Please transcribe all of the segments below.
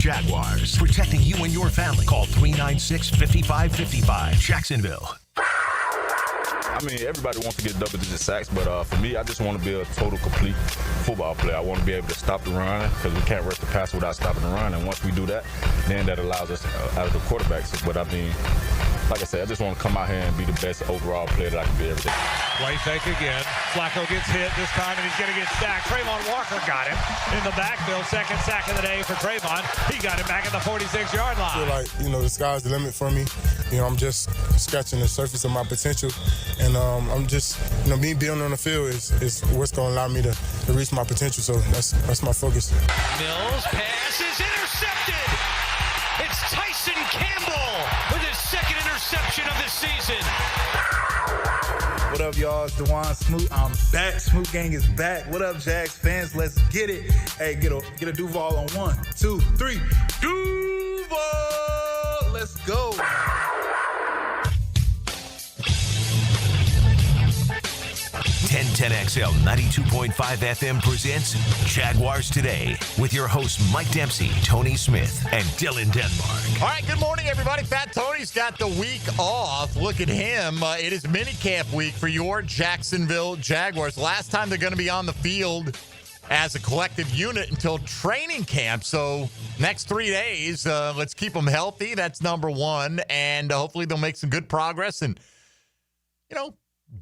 Jaguars, protecting you and your family. Call 396-5555. Jacksonville. I mean, everybody wants to get double-digit sacks, but for me, I just want to be a total, complete football player. I want to be able to stop the run because we can't rush the pass without stopping the run. And once we do that, then that allows us out of the quarterbacks. But I mean, like I said, I just want to come out here and be the best overall player that I can be every day. Play fake again. Flacco gets hit this time, and he's going to get sacked. Trayvon Walker got him in the backfield. Second sack of the day for Trayvon. He got him back at the 46-yard line. I feel like, the sky's the limit for me. I'm just scratching the surface of my potential. And I'm just, me being on the field is what's going to allow me to reach my potential. So that's my focus. Mills pass is intercepted. It's Tyson Campbell with his second interception of the season. What up, y'all? It's DeJuan Smoot. I'm back. Smoot Gang is back. What up, Jags fans? Let's get it. Hey, get a Duval on 1, 2, 3. Duval! Let's go. 1010XL 92.5 FM presents Jaguars Today with your hosts Mike Dempsey, Tony Smith, and Dylan Denmark. All right, good morning, everybody. Fat Tony's got the week off. Look at him. It is minicamp week for your Jacksonville Jaguars. Last time they're going to be on the field as a collective unit until training camp. So next 3 days, let's keep them healthy. That's number one. And hopefully they'll make some good progress and,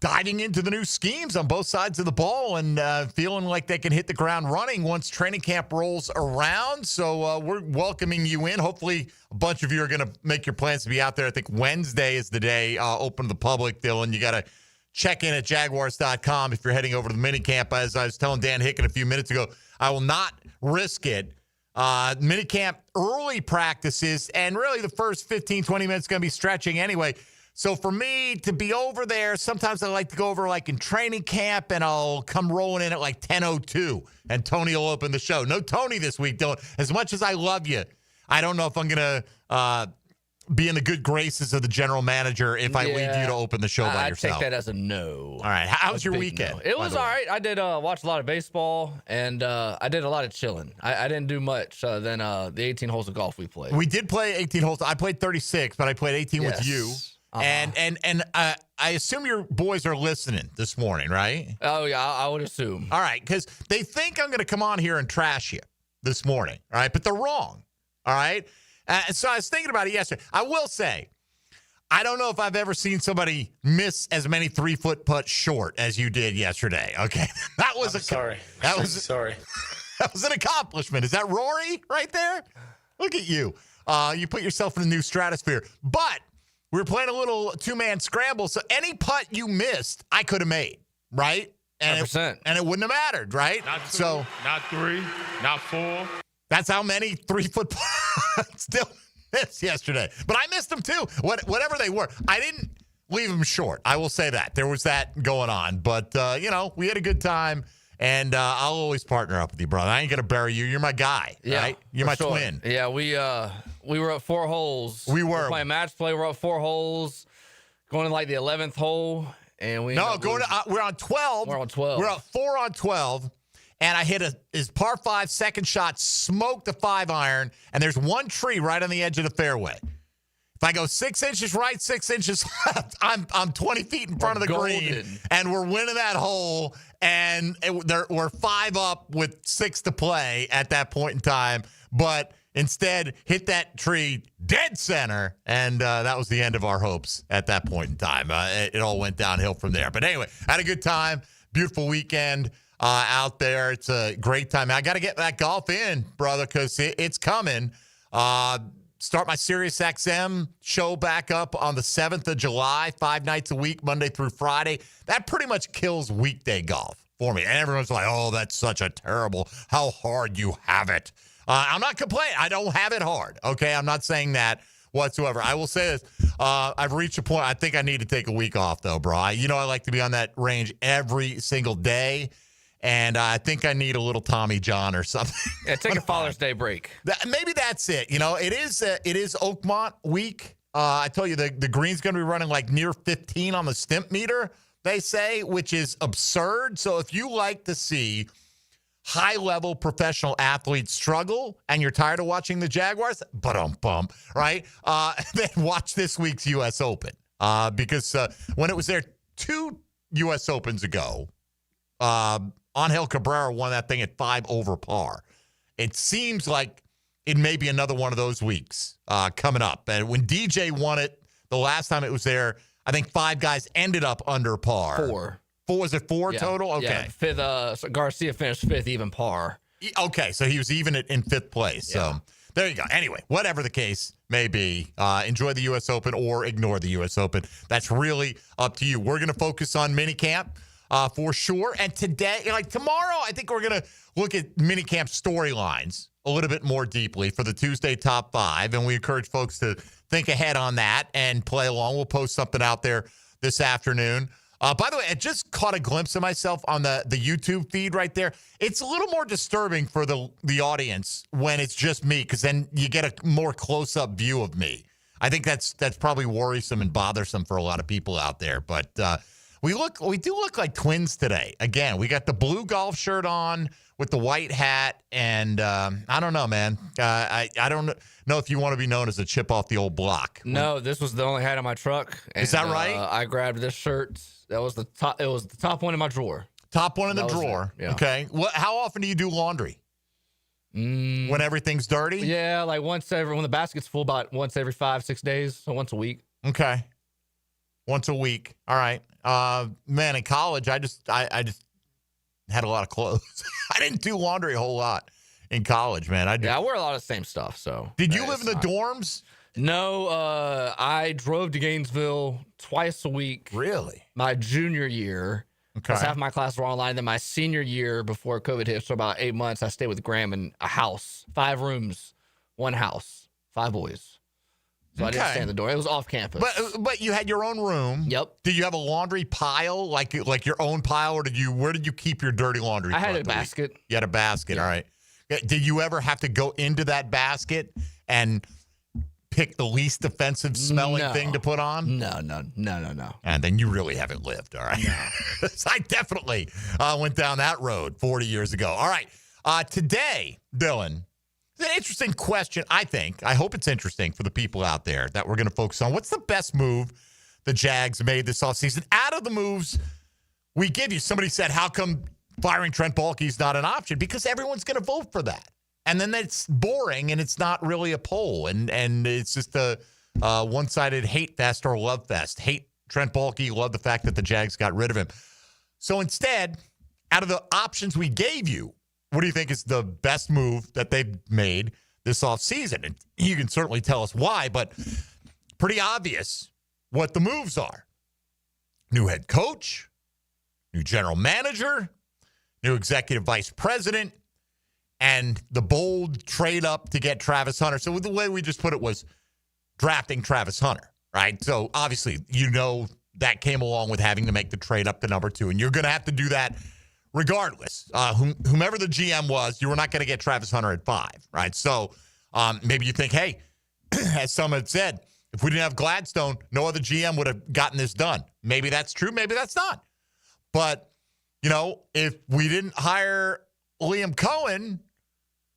diving into the new schemes on both sides of the ball and feeling like they can hit the ground running once training camp rolls around. So we're welcoming you in. Hopefully a bunch of you are going to make your plans to be out there. I think Wednesday is the day open to the public, Dylan. You got to check in at Jaguars.com if you're heading over to the minicamp. As I was telling Dan Hicken a few minutes ago, I will not risk it. Minicamp early practices, and really the first 15, 20 minutes is going to be stretching anyway. So for me to be over there, sometimes I like to go over like in training camp, and I'll come rolling in at like 10:02, and Tony will open the show. No Tony this week, Dylan. As much as I love you, I don't know if I'm going to be in the good graces of the general manager if I leave you to open the show by yourself. I take that as a no. All right. How was your weekend? No. It was all right. I did watch a lot of baseball, and I did a lot of chilling. I didn't do much than the 18 holes of golf we played. We did play 18 holes. I played 36, but I played 18 with you. Uh-huh. And I assume your boys are listening this morning, right? Oh, yeah, I would assume. All right, because they think I'm going to come on here and trash you this morning, all right? But they're wrong, all right? So I was thinking about it yesterday. I will say, I don't know if I've ever seen somebody miss as many 3-foot putts short as you did yesterday, okay? That was sorry. That was sorry. That was an accomplishment. Is that Rory right there? Look at you. You put yourself in a new stratosphere. But we were playing a little two-man scramble, so any putt you missed, I could have made, right? And 100%. And it wouldn't have mattered, right? Not 2, not 3, not 4. That's how many 3-foot putts still missed yesterday. But I missed them too, whatever they were. I didn't leave them short. I will say that. There was that going on. But, we had a good time, and I'll always partner up with you, brother. I ain't going to bury you. You're my guy, right? You're my twin. Yeah, we were at 4 holes. We were playing match play. We're up 4 holes, going to like the 11th hole, and we're on 12. We're on 12. We're up 4 on 12, and I hit his par 5 second shot, smoked the 5-iron, and there's one tree right on the edge of the fairway. If I go 6 inches right, 6 inches left, I'm 20 feet in front of the green, and we're winning that hole. And we're 5 up with 6 to play at that point in time, but instead hit that tree dead center, and that was the end of our hopes at that point in time. It all went downhill from there. But anyway, had a good time. Beautiful weekend out there. It's a great time. I got to get that golf in, brother, because it's coming. Start my SiriusXM show back up on the 7th of July, 5 nights a week, Monday through Friday. That pretty much kills weekday golf for me. And everyone's like, oh, that's such a terrible, how hard you have it. I'm not complaining. I don't have it hard, okay? I'm not saying that whatsoever. I will say this. I've reached a point, I think I need to take a week off, though, bro. I like to be on that range every single day. And I think I need a little Tommy John or something. Yeah, take a Father's Day break. Maybe that's it. It is Oakmont week. I tell you, the green's going to be running like near 15 on the stimp meter, they say, which is absurd. So if you like to see high-level professional athletes struggle and you're tired of watching the Jaguars, right? Then watch this week's U.S. Open. Because when it was there 2 U.S. Opens ago, Angel Cabrera won that thing at 5 over par. It seems like it may be another one of those weeks coming up. And when DJ won it the last time it was there, I think 5 guys ended up under par. 4. Was it 4 total? Okay. Yeah, fifth. So Garcia finished 5th, even par. Okay, so he was even in 5th place. Yeah. So there you go. Anyway, whatever the case may be, enjoy the U.S. Open or ignore the U.S. Open. That's really up to you. We're going to focus on minicamp for sure. And today, tomorrow, I think we're going to look at minicamp storylines a little bit more deeply for the Tuesday Top 5. And we encourage folks to think ahead on that and play along. We'll post something out there this afternoon. By the way, I just caught a glimpse of myself on the YouTube feed right there. It's a little more disturbing for the audience when it's just me, because then you get a more close-up view of me. I think that's probably worrisome and bothersome for a lot of people out there. But we do look like twins today. Again, we got the blue golf shirt on with the white hat, and I don't know, man. I don't know if you want to be known as a chip off the old block. No, this was the only hat on my truck. And, is that right? I grabbed this shirt. That was the top. It was the top one in my drawer. Top one in the drawer. Yeah. Okay. How often do you do laundry? When everyththing's dirty? Yeah, like when the basket's full, about once every 5-6 days, so once a week. Okay. Once a week. All right. Man, in college, I just had a lot of clothes. I didn't do laundry a whole lot in college, man. I wear a lot of the same stuff. So did you live in the dorms? No, I drove to Gainesville twice a week. Really? My junior year. Okay. Half my classes were online. Then my senior year, before COVID hit, so about 8 months, I stayed with Graham in a house, 5 rooms, 1 house, 5 boys. So I didn't stay in the door. It was off campus. But you had your own room. Yep. Did you have a laundry pile, like your own pile, or where did you keep your dirty laundry? I had a basket. You had a basket. Yeah. All right. Did you ever have to go into that basket and pick the least offensive smelling thing to put on? No. And then you really haven't lived, all right? No. I definitely went down that road 40 years ago. All right. Today, Dylan, it's an interesting question, I think. I hope it's interesting for the people out there that we're going to focus on. What's the best move the Jags made this offseason? Out of the moves we give you, somebody said, how come firing Trent Baalke is not an option? Because everyone's going to vote for that. And then it's boring, and it's not really a poll, and it's just a one-sided hate fest or love fest. Hate Trent Baalke, love the fact that the Jags got rid of him. So instead, out of the options we gave you, what do you think is the best move that they've made this offseason? And you can certainly tell us why, but pretty obvious what the moves are. New head coach, new general manager, new executive vice president, and the bold trade up to get Travis Hunter. So the way we just put it was drafting Travis Hunter, right? So obviously, that came along with having to make the trade up to number 2. And you're going to have to do that regardless. Whomever the GM was, you were not going to get Travis Hunter at 5, right? So maybe you think, hey, as someone had said, if we didn't have Gladstone, no other GM would have gotten this done. Maybe that's true. Maybe that's not. But, if we didn't hire Liam Cohen,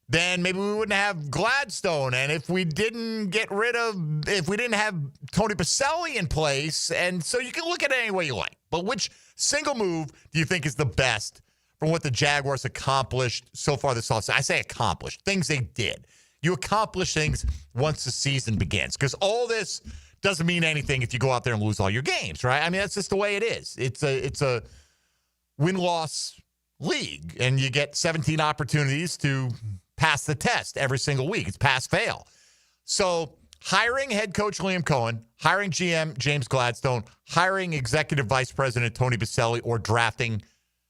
then maybe we wouldn't have Gladstone. And if we didn't have Tony Baselli in place, and so you can look at it any way you like. But which single move do you think is the best from what the Jaguars accomplished so far this offseason? I say accomplished, things they did. You accomplish things once the season begins, because all this doesn't mean anything if you go out there and lose all your games, right? I mean, that's just the way it is. It's a win-loss league, and you get 17 opportunities to pass the test every single week. It's pass-fail. So hiring head coach Liam Cohen, hiring GM James Gladstone, hiring executive vice president Tony Baselli, or drafting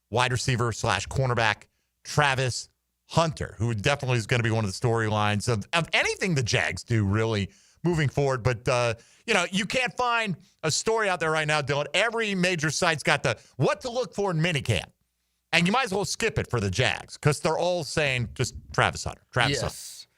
wide receiver / cornerback Travis Hunter, who definitely is going to be one of the storylines of anything the Jags do really moving forward. But, you can't find a story out there right now, Dylan. Every major site's got the what to look for in minicamp. And you might as well skip it for the Jags, because they're all saying just Travis Hunter. Hunter.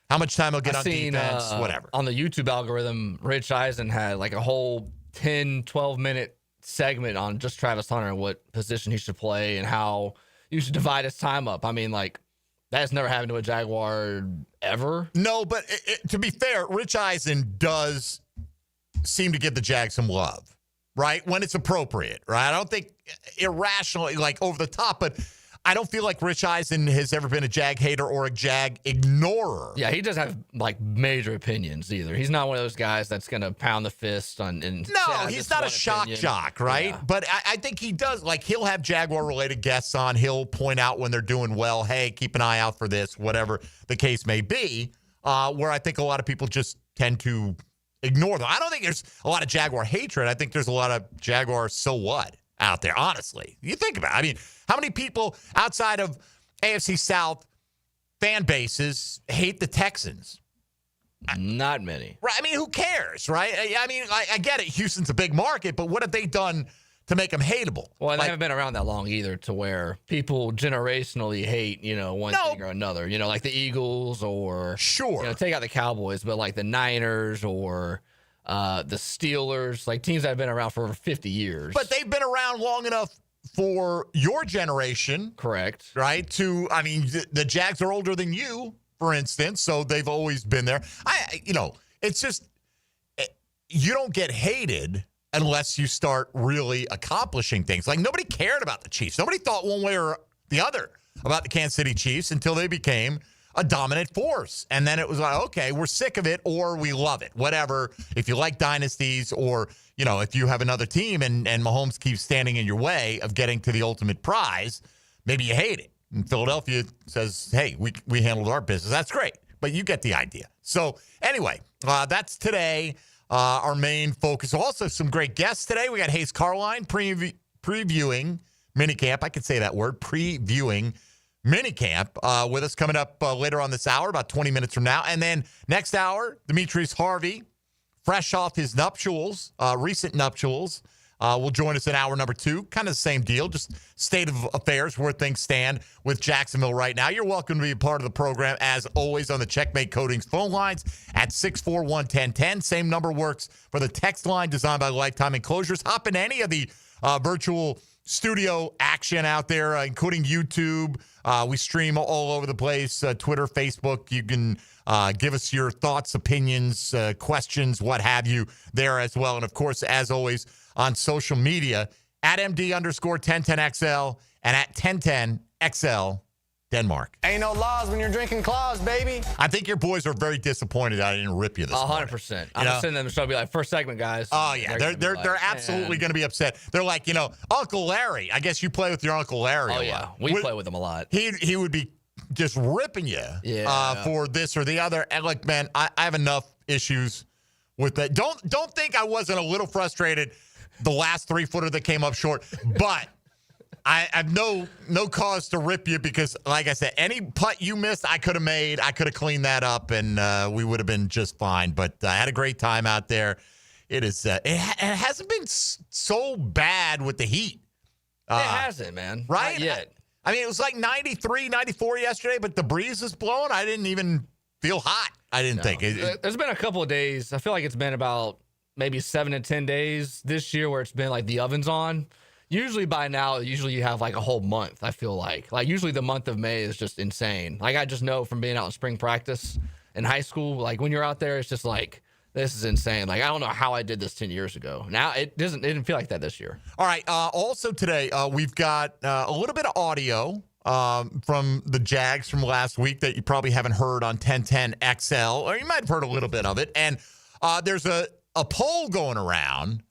How much time he'll get on defense, whatever. On the YouTube algorithm, Rich Eisen had like a whole 10, 12-minute segment on just Travis Hunter and what position he should play and how you should divide his time up. I mean, like, That has never happened to a Jaguar ever. No, but to be fair, Rich Eisen does seem to give the Jags some love, right? When it's appropriate, right? I don't think irrationally, like over the top, but I don't feel like Rich Eisen has ever been a Jag hater or a Jag ignorer. Yeah, he doesn't have like major opinions either. He's not one of those guys that's going to pound the fist on. No, he's not a shock jock, right? Yeah. But I think he does. Like, he'll have Jaguar-related guests on. He'll point out when they're doing well. Hey, keep an eye out for this, whatever the case may be. Where I think a lot of people just tend to ignore them. I don't think there's a lot of Jaguar hatred. I think there's a lot of Jaguar so what out there, honestly. You think about it. I mean, how many people outside of AFC South fan bases hate the Texans? Not many. Right. I mean, who cares, right? I mean, I get it. Houston's a big market, but what have they done to make them hateable? Well, they haven't been around that long either to where people generationally hate, one thing or another. Like the Eagles or... Sure. Take out the Cowboys, but like the Niners or... the Steelers, like teams that have been around for over 50 years. But they've been around long enough for your generation. Correct. Right? The Jags are older than you, for instance, so they've always been there. It's just, you don't get hated unless you start really accomplishing things. Like, nobody cared about the Chiefs. Nobody thought one way or the other about the Kansas City Chiefs until they became a dominant force. And then it was like, okay, we're sick of it or we love it. Whatever. If you like dynasties or, if you have another team and Mahomes keeps standing in your way of getting to the ultimate prize, maybe you hate it. And Philadelphia says, hey, we handled our business. That's great. But you get the idea. So anyway, that's today. Our main focus. Also, some great guests today. We got Hayes Carline previewing minicamp. I could say that word, previewing minicamp with us coming up later on this hour, about 20 minutes from now. And then next hour, Demetrius Harvey, fresh off his nuptials, recent nuptials, will join us in hour number 2. Kind of the same deal, just state of affairs, where things stand with Jacksonville right now. You're welcome to be a part of the program, as always, on the Checkmate Coatings phone lines at 641-1010. Same number works for the text line designed by Lifetime Enclosures. Hop in any of the virtual studio action out there, including YouTube. We stream all over the place, Twitter, Facebook. You can give us your thoughts, opinions, questions, what have you there as well. And, of course, as always, on social media, at MD_1010XL and at 1010XL Denmark. Ain't no laws when you're drinking claws, baby. I think your boys are very disappointed I didn't rip you this morning. 100%. I'm sending them to be like, first segment, guys. Oh, yeah. They're absolutely going to be upset. They're like, Uncle Larry. I guess you play with your Uncle Larry. Oh, yeah. We play with him a lot. He would be just ripping you for this or the other. And, look, man, I have enough issues with that. Don't think I wasn't a little frustrated the last 3-footer that came up short, but I have no cause to rip you because, like I said, any putt you missed, I could have made. I could have cleaned that up, and we would have been just fine. But I had a great time out there. It is. It hasn't been so bad with the heat. It hasn't, man. Right? Not yet. I mean, it was like 93, 94 yesterday, but the breeze was blowing. I didn't even feel hot. I didn't think. There's been a couple of days. I feel like it's been about maybe 7 to 10 days this year where it's been like the oven's on. Usually by now, you have like a whole month, I feel like. Like usually the month of May is just insane. Like I just know from being out in spring practice in high school, like when you're out there, it's just like, this is insane. Like I don't know how I did this 10 years ago. Now it didn't feel like that this year. All right. Also today, we've got a little bit of audio from the Jags from last week that you probably haven't heard on 1010XL, or you might have heard a little bit of it. And there's a poll going around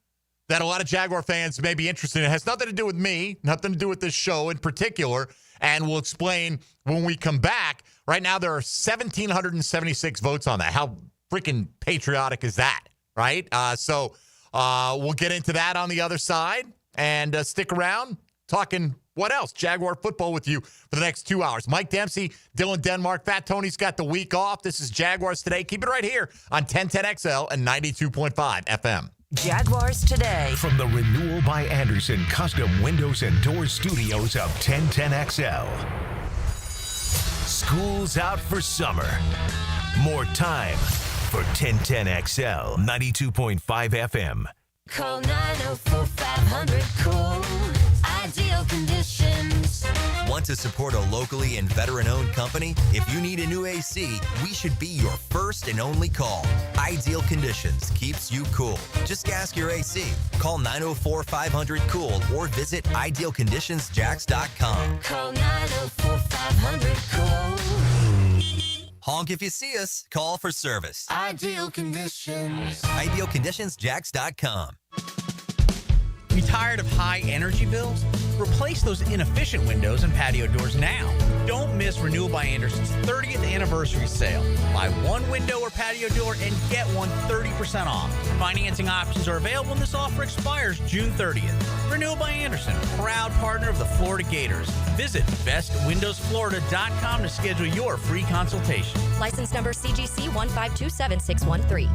that a lot of Jaguar fans may be interested in. It has nothing to do with me, nothing to do with this show in particular, and we'll explain when we come back. Right now, there are 1,776 votes on that. How freaking patriotic is that, right? So we'll get into that on the other side, and stick around talking what else? Jaguar football with you for the next 2 hours. Mike Dempsey, Dylan Denmark, Fat Tony's got the week off. This is Jaguars Today. Keep it right here on 1010XL and 92.5 FM. Jaguars Today. From the Renewal by Anderson Custom Windows and Doors Studios of 1010XL. School's out for summer. More time for 1010XL 92.5 FM. Call 904-500-COOL. Ideal conditions Windows. Want to support a locally and veteran-owned company? If you need a new AC, we should be your first and only call. Ideal Conditions keeps you cool. Just ask your AC. Call 904-500-COOL or visit idealconditionsjacks.com. Call 904-500-COOL. Honk if you see us. Call for service. Ideal Conditions. Idealconditionsjacks.com. You tired of high energy bills? Replace those inefficient windows and patio doors now. Don't miss Renewal by Anderson's 30th anniversary sale. Buy one window or patio door and get one 30% off. Financing options are available and this offer expires June 30th. Renewal by Anderson, proud partner of the Florida Gators. Visit bestwindowsflorida.com to schedule your free consultation. License number CGC 1527613.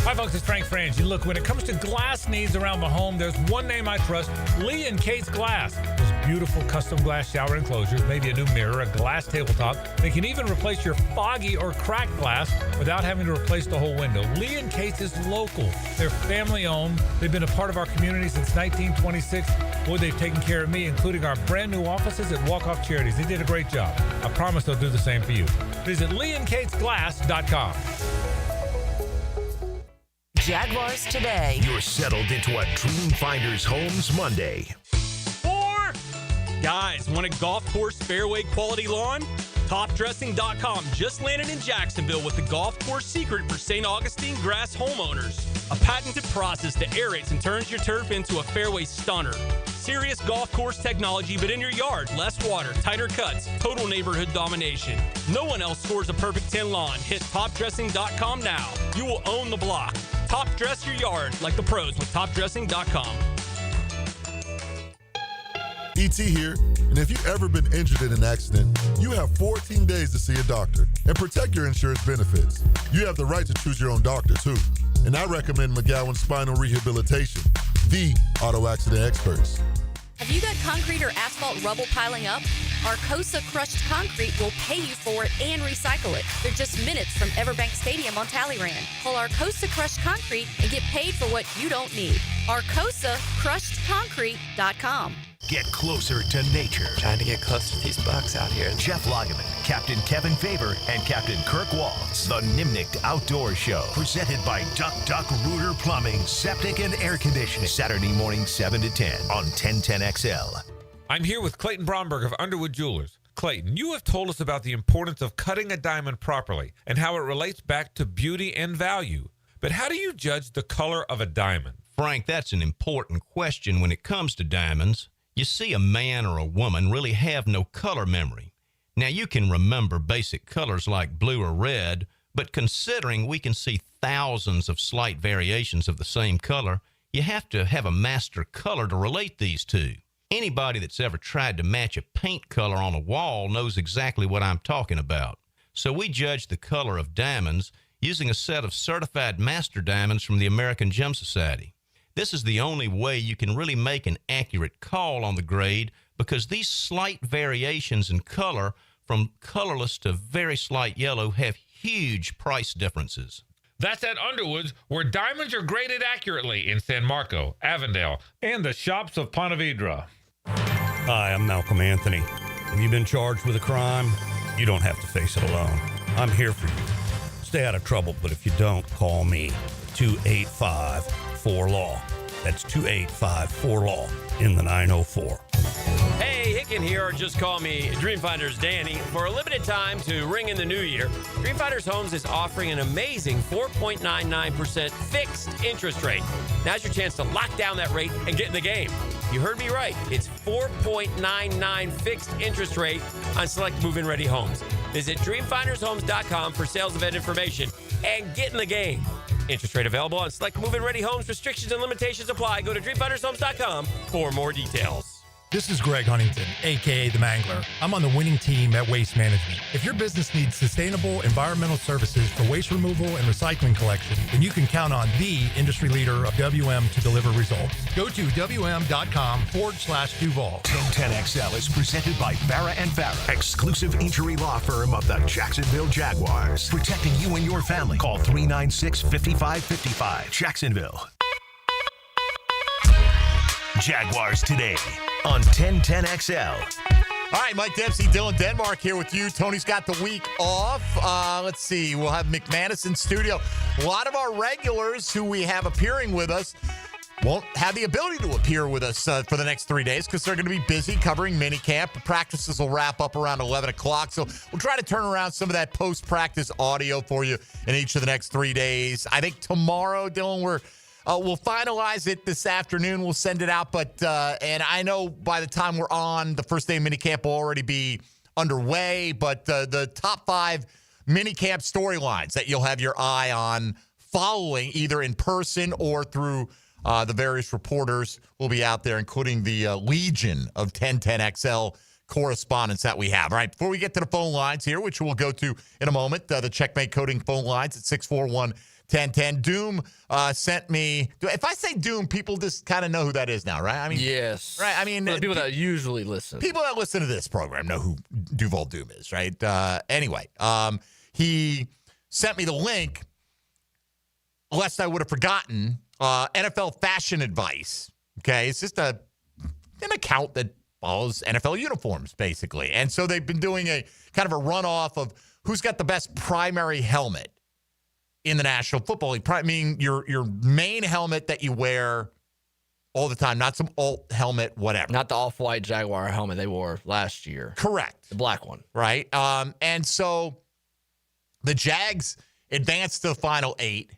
Hi, folks. It's Frank Frangie. Look, when it comes to glass needs around the home, there's one name I trust, Lee & Kate's Glass. Those beautiful custom glass shower enclosures, maybe a new mirror, a glass tabletop. They can even replace your foggy or cracked glass without having to replace the whole window. Lee & Kate's is local. They're family-owned. They've been a part of our community since 1926. Boy, they've taken care of me, including our brand new offices at Walk-Off Charities. They did a great job. I promise they'll do the same for you. Visit leeandkatesglass.com. Jaguars Today. You're settled into a Dreamfinders Homes Monday. 4 guys, want a golf course fairway quality lawn? Topdressing.com just landed in Jacksonville with the golf course secret for St. Augustine grass homeowners. A patented process that aerates and turns your turf into a fairway stunner. Serious golf course technology, but in your yard. Less water, tighter cuts, total neighborhood domination. No one else scores a perfect 10 lawn. Hit topdressing.com now. You will own the block. Top dress your yard like the pros with topdressing.com. E.T. here, and if you've ever been injured in an accident, you have 14 days to see a doctor and protect your insurance benefits. You have the right to choose your own doctor, too. And I recommend McGowan Spinal Rehabilitation, the auto accident experts. Have you got concrete or asphalt rubble piling up? Arcosa Crushed Concrete will pay you for it and recycle it. They're just minutes from Everbank Stadium on Talleyrand. Call Arcosa Crushed Concrete and get paid for what you don't need. ArcosaCrushedConcrete.com. Get closer to nature. Trying to get close to these bucks out here. Jeff Lageman, Captain Kevin Faber, and Captain Kirk Waltz. The Nimnicht Outdoor Show. Presented by Duck Duck Rooter Plumbing, Septic and Air Conditioning. Saturday morning 7 to 10 on 1010XL. I'm here with Clayton Bromberg of Underwood Jewelers. Clayton, you have told us about the importance of cutting a diamond properly and how it relates back to beauty and value. But how do you judge the color of a diamond? Frank, that's an important question when it comes to diamonds. You see, a man or a woman really have no color memory. Now, you can remember basic colors like blue or red, but considering we can see thousands of slight variations of the same color, you have to have a master color to relate these two. Anybody that's ever tried to match a paint color on a wall knows exactly what I'm talking about. So we judge the color of diamonds using a set of certified master diamonds from the American Gem Society. This is the only way you can really make an accurate call on the grade because these slight variations in color from colorless to very slight yellow have huge price differences. That's at Underwood's, where diamonds are graded accurately in San Marco, Avondale, and the shops of Ponte Vedra. Hi, I'm Malcolm Anthony. Have you been charged with a crime? You don't have to face it alone. I'm here for you. Stay out of trouble, but if you don't, call me. 285-4LAW. That's 285-4LAW in the 904. Hey, Hicken here, or just call me Dreamfinders Danny. For a limited time to ring in the new year, Dreamfinders Homes is offering an amazing 4.99% fixed interest rate. Now's your chance to lock down that rate and get in the game. You heard me right. It's 4.99 fixed interest rate on select move-in ready homes. Visit dreamfindershomes.com for sales event information and get in the game. Interest rate available on select move-in ready homes. Restrictions and limitations apply. Go to dreamfindershomes.com for more details. This is Greg Huntington, a.k.a. The Mangler. I'm on the winning team at Waste Management. If your business needs sustainable environmental services for waste removal and recycling collection, then you can count on the industry leader of WM to deliver results. Go to WM.com/Duval. 1010XL is presented by Farah & Farah, exclusive injury law firm of the Jacksonville Jaguars. Protecting you and your family. Call 396-5555. Jacksonville. Jaguars Today on 1010XL. All right, Mike Dempsey, Dylan Denmark here with you. Tony's got the week off. Let's see. We'll have McManus in studio. A lot of our regulars who we have appearing with us won't have the ability to appear with us for the next 3 days because they're going to be busy covering minicamp. Practices will wrap up around 11 o'clock. So we'll try to turn around some of that post-practice audio for you in each of the next 3 days. I think tomorrow, Dylan, we'll finalize it this afternoon. We'll send it out. But and I know by the time we're on, the first day of minicamp will already be underway. But the top 5 minicamp storylines that you'll have your eye on following either in person or through the various reporters will be out there, including the legion of 1010XL correspondents that we have. All right, before we get to the phone lines here, which we'll go to in a moment, the Checkmate Coding phone lines at 641-1010. Doom sent me. If I say Doom, people just kind of know who that is now, right? I mean, yes. Right. I mean, the people that usually listen. People that listen to this program know who Duval Doom is, right? Anyway, he sent me the link, lest I would have forgotten. NFL fashion advice. Okay, it's just an account that follows NFL uniforms, basically. And so they've been doing a kind of a runoff of who's got the best primary helmet in the National Football League. Meaning your main helmet that you wear all the time, not some alt helmet, whatever. Not the off-white Jaguar helmet they wore last year. Correct. The black one. Right. And so the Jags advanced to the final 8.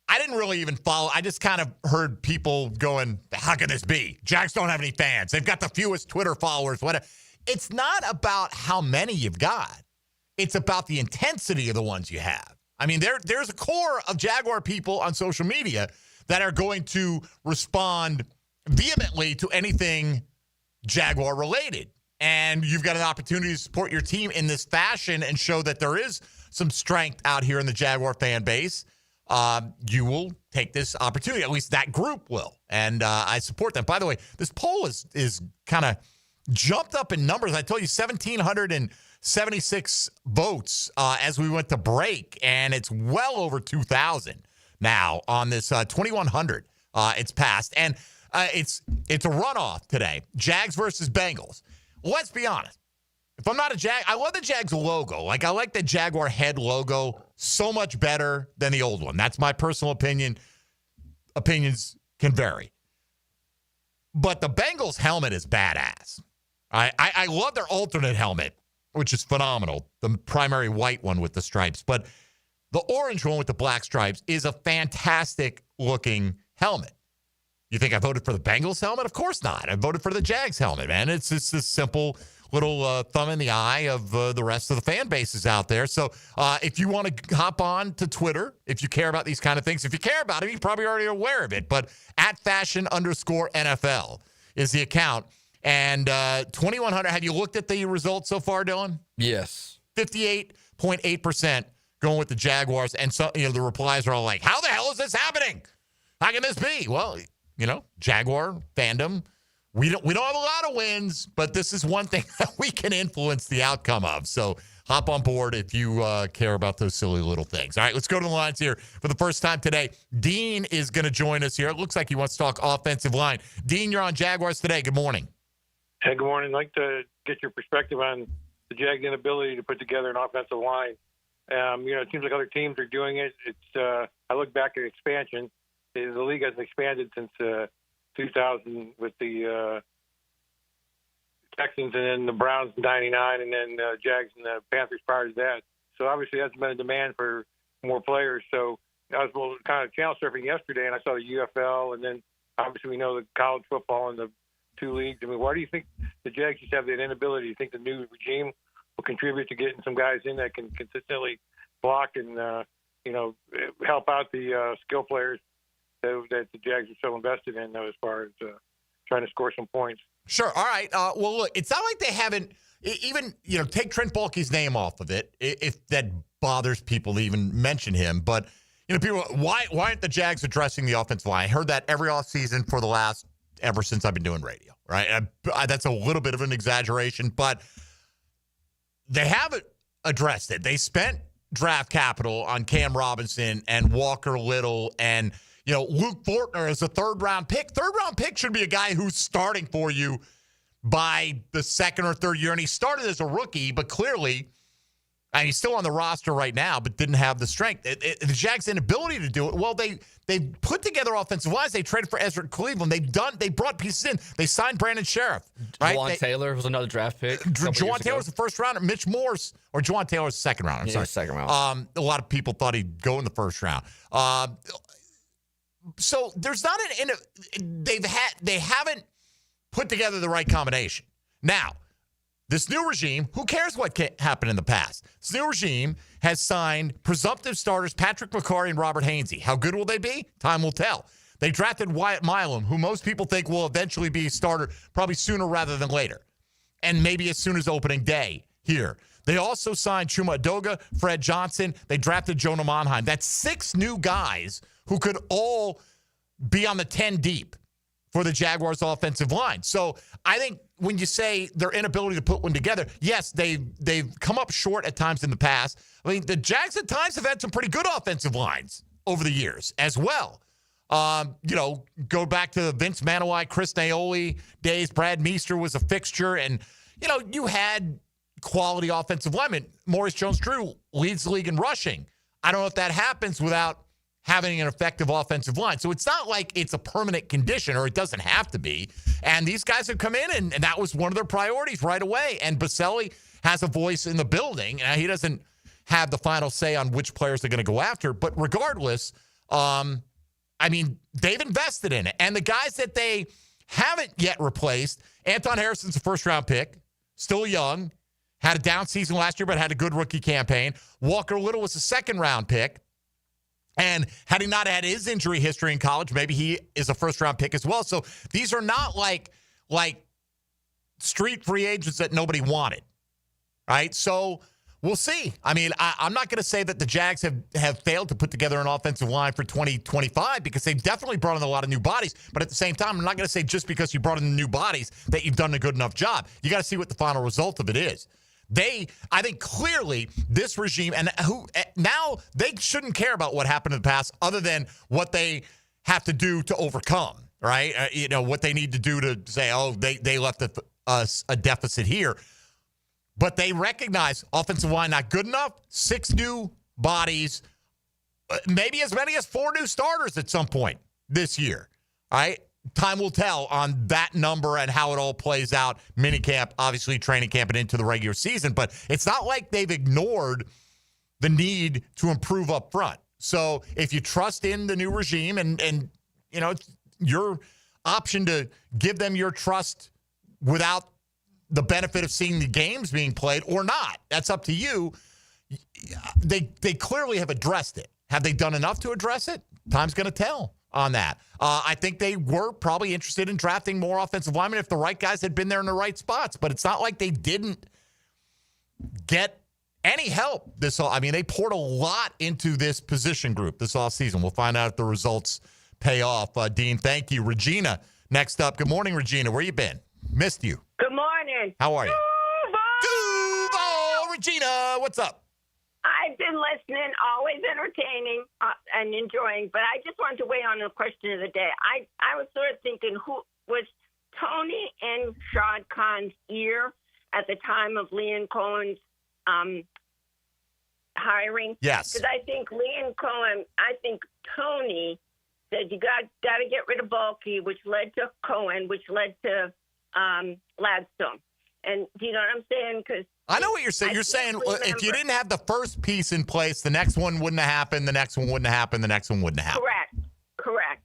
I didn't really even follow. I just kind of heard people going, how can this be? Jags don't have any fans. They've got the fewest Twitter followers. Whatever. It's not about how many you've got. It's about the intensity of the ones you have. I mean, there's a core of Jaguar people on social media that are going to respond vehemently to anything Jaguar related. And you've got an opportunity to support your team in this fashion and show that there is some strength out here in the Jaguar fan base. You will take this opportunity. At least that group will. And I support them. By the way, this poll is kind of jumped up in numbers. I told you 1,776 votes as we went to break, and it's well over 2,000 now on this 2,100. It's passed. And it's a runoff today. Jags versus Bengals. Let's be honest. If I'm not a Jag, I love the Jags logo. Like, I like the Jaguar head logo so much better than the old one. That's my personal opinion. Opinions can vary. But the Bengals helmet is badass. I love their alternate helmet, which is phenomenal. The primary white one with the stripes. But the orange one with the black stripes is a fantastic looking helmet. You think I voted for the Bengals helmet? Of course not. I voted for the Jags helmet, man. It's just this simple little thumb in the eye of the rest of the fan bases out there. So if you want to hop on to Twitter, if you care about these kind of things, if you care about it, you're probably already aware of it. But @fashion_NFL is the account. And 2,100, have you looked at the results so far, Dylan? Yes. 58.8% going with the Jaguars. And so, the replies are all like, how the hell is this happening? How can this be? Well, Jaguar fandom. We don't have a lot of wins, but this is one thing that we can influence the outcome of. So hop on board if you care about those silly little things. All right, let's go to the lines here for the first time today. Dean is going to join us here. It looks like he wants to talk offensive line. Dean, you're on Jaguars Today. Good morning. Hey, good morning. I'd like to get your perspective on the Jags' inability to put together an offensive line. It seems like other teams are doing it. It's I look back at expansion. The league hasn't expanded since 2000 with the Texans and then the Browns in 99 and then Jags and the Panthers prior to that. So obviously that's been a demand for more players. So I was kind of channel surfing yesterday and I saw the UFL and then obviously we know the college football and the two leagues. I mean, why do you think the Jags just have that inability? Do you think the new regime will contribute to getting some guys in that can consistently block and, help out the skill players that the Jags are so invested in as far as trying to score some points? Sure. All right. Well, look, it's not like they haven't even, take Trent Baalke's name off of it, if that bothers people to even mention him. But, people, why aren't the Jags addressing the offensive line? I heard that every offseason for the last, ever since I've been doing radio, right? That's a little bit of an exaggeration, but they haven't addressed it. They spent draft capital on Cam Robinson and Walker Little and, Luke Fortner is a third-round pick. Third-round pick should be a guy who's starting for you by the second or third year. And he started as a rookie, but clearly, and he's still on the roster right now, but didn't have the strength. The Jags' inability to do it, well, they put together offensive lines. They traded for Ezra Cleveland. They brought pieces in. They signed Brandon Sheriff. Right? Juwan Taylor was another draft pick. Juwan Taylor was the first rounder. Mitch Morse, or Juwan Taylor was the second rounder. I'm sorry. Second round. A lot of people thought he'd go in the first round. So there's not they haven't put together the right combination. Now, this new regime, who cares what happened in the past? This new regime has signed presumptive starters Patrick McCarry and Robert Hainsey. How good will they be? Time will tell. They drafted Wyatt Milam, who most people think will eventually be a starter probably sooner rather than later, and maybe as soon as opening day here. They also signed Chuma Edoga, Fred Johnson. They drafted Jonah Monheim. That's 6 new guys who could all be on the 10 deep for the Jaguars offensive line. So I think when you say their inability to put one together, yes, they've come up short at times in the past. I mean, the Jags at times have had some pretty good offensive lines over the years as well. Go back to Vince Manawai, Chris Naoli days. Brad Meester was a fixture, and, you had quality offensive linemen. Maurice Jones-Drew leads the league in rushing. I don't know if that happens without having an effective offensive line. So it's not like it's a permanent condition, or it doesn't have to be. And these guys have come in, and that was one of their priorities right away. And Baselli has a voice in the building. And he doesn't have the final say on which players they're going to go after. But regardless, they've invested in it. And the guys that they haven't yet replaced, Anton Harrison's a first-round pick, still young, had a down season last year, but had a good rookie campaign. Walker Little was a second-round pick. And had he not had his injury history in college, maybe he is a first-round pick as well. So these are not like street free agents that nobody wanted, right? So we'll see. I'm not going to say that the Jags have failed to put together an offensive line for 2025 because they've definitely brought in a lot of new bodies. But at the same time, I'm not going to say just because you brought in the new bodies that you've done a good enough job. You got to see what the final result of it is. I think clearly this regime, and now they shouldn't care about what happened in the past other than what they have to do to overcome, right? What they need to do to say, they left us a deficit here. But they recognize offensive line not good enough, 6 new bodies, maybe as many as 4 new starters at some point this year, all right? Time will tell on that number and how it all plays out. Minicamp, obviously training camp and into the regular season. But it's not like they've ignored the need to improve up front. So if you trust in the new regime and it's your option to give them your trust without the benefit of seeing the games being played or not, that's up to you. They clearly have addressed it. Have they done enough to address it? Time's going to tell on that. I think they were probably interested in drafting more offensive linemen if the right guys had been there in the right spots, but it's not like they didn't get any help they poured a lot into this position group this offseason. We'll find out if the results pay off. Dean, thank you. Regina, next up. Good morning, Regina. Where you been? Missed you. Good morning. How are you? Duval! Regina, what's up? I've been listening, always entertaining and enjoying, but I just wanted to weigh on the question of the day. I was sort of thinking, who was Tony in Shad Khan's ear at the time of Liam Cohen's hiring? Yes. Because I think Tony said you got to get rid of Bulky, which led to Cohen, which led to Gladstone. And do you know what I'm saying? Because I know what you're saying. You're saying if you didn't have the first piece in place, the next one wouldn't have happened, the next one wouldn't have happened, the next one wouldn't have happened. Correct.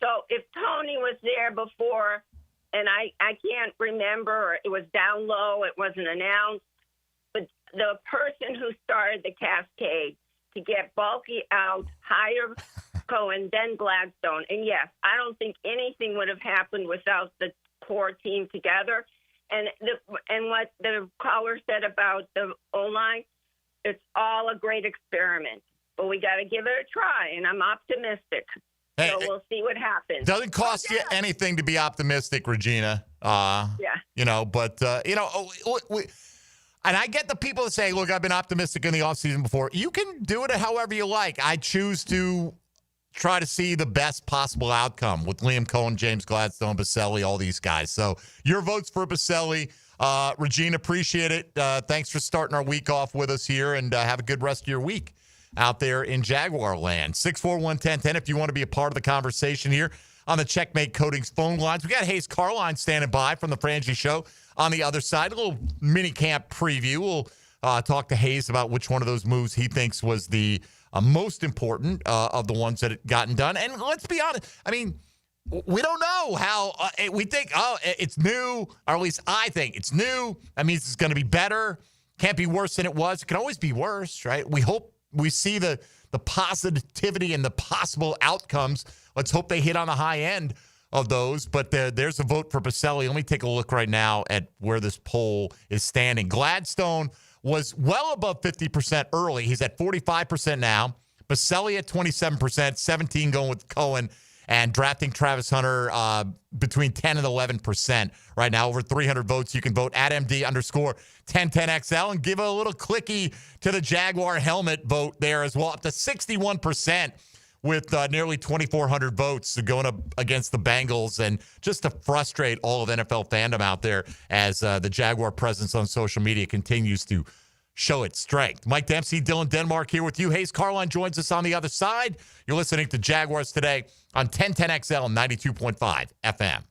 So if Tony was there before, and I can't remember, or it was down low, it wasn't announced, but the person who started the cascade to get Bulky out, hire Cohen, then Gladstone. And yes, I don't think anything would have happened without the core team together. And what the caller said about the O-line, it's all a great experiment. But we got to give it a try, and I'm optimistic. So we'll see what happens. Doesn't cost you anything to be optimistic, Regina. And I get the people that say, look, I've been optimistic in the offseason before. You can do it however you like. I choose to try to see the best possible outcome with Liam Cohen, James Gladstone, Baselli, all these guys. So your votes for Baselli. Regina, appreciate it. Thanks for starting our week off with us here, and have a good rest of your week out there in Jaguar land. 641-1010 if you want to be a part of the conversation here on the Checkmate Coatings phone lines. We got Hayes Carline standing by from the Frangie Show on the other side. A little mini camp preview. We'll talk to Hayes about which one of those moves he thinks was the most important of the ones that had gotten done. And let's be honest, I mean, we don't know how we think, it's new, or at least I think it's new. That means it's going to be better. Can't be worse than it was. It can always be worse, right? We hope we see the positivity and the possible outcomes. Let's hope they hit on the high end of those. But there's a vote for Baselli. Let me take a look right now at where this poll is standing. Gladstone was well above 50% early. He's at 45% now. Baselli at 27%, 17 going with Cohen, and drafting Travis Hunter between 10 and 11% right now. Over 300 votes. You can vote at MD_1010XL and give a little clicky to the Jaguar helmet vote there as well. Up to 61% with nearly 2,400 votes going up against the Bengals, and just to frustrate all of NFL fandom out there as the Jaguar presence on social media continues to show its strength. Mike Dempsey, Dylan Denmark here with you. Hayes Carline joins us on the other side. You're listening to Jaguars Today on 1010XL and 92.5 FM.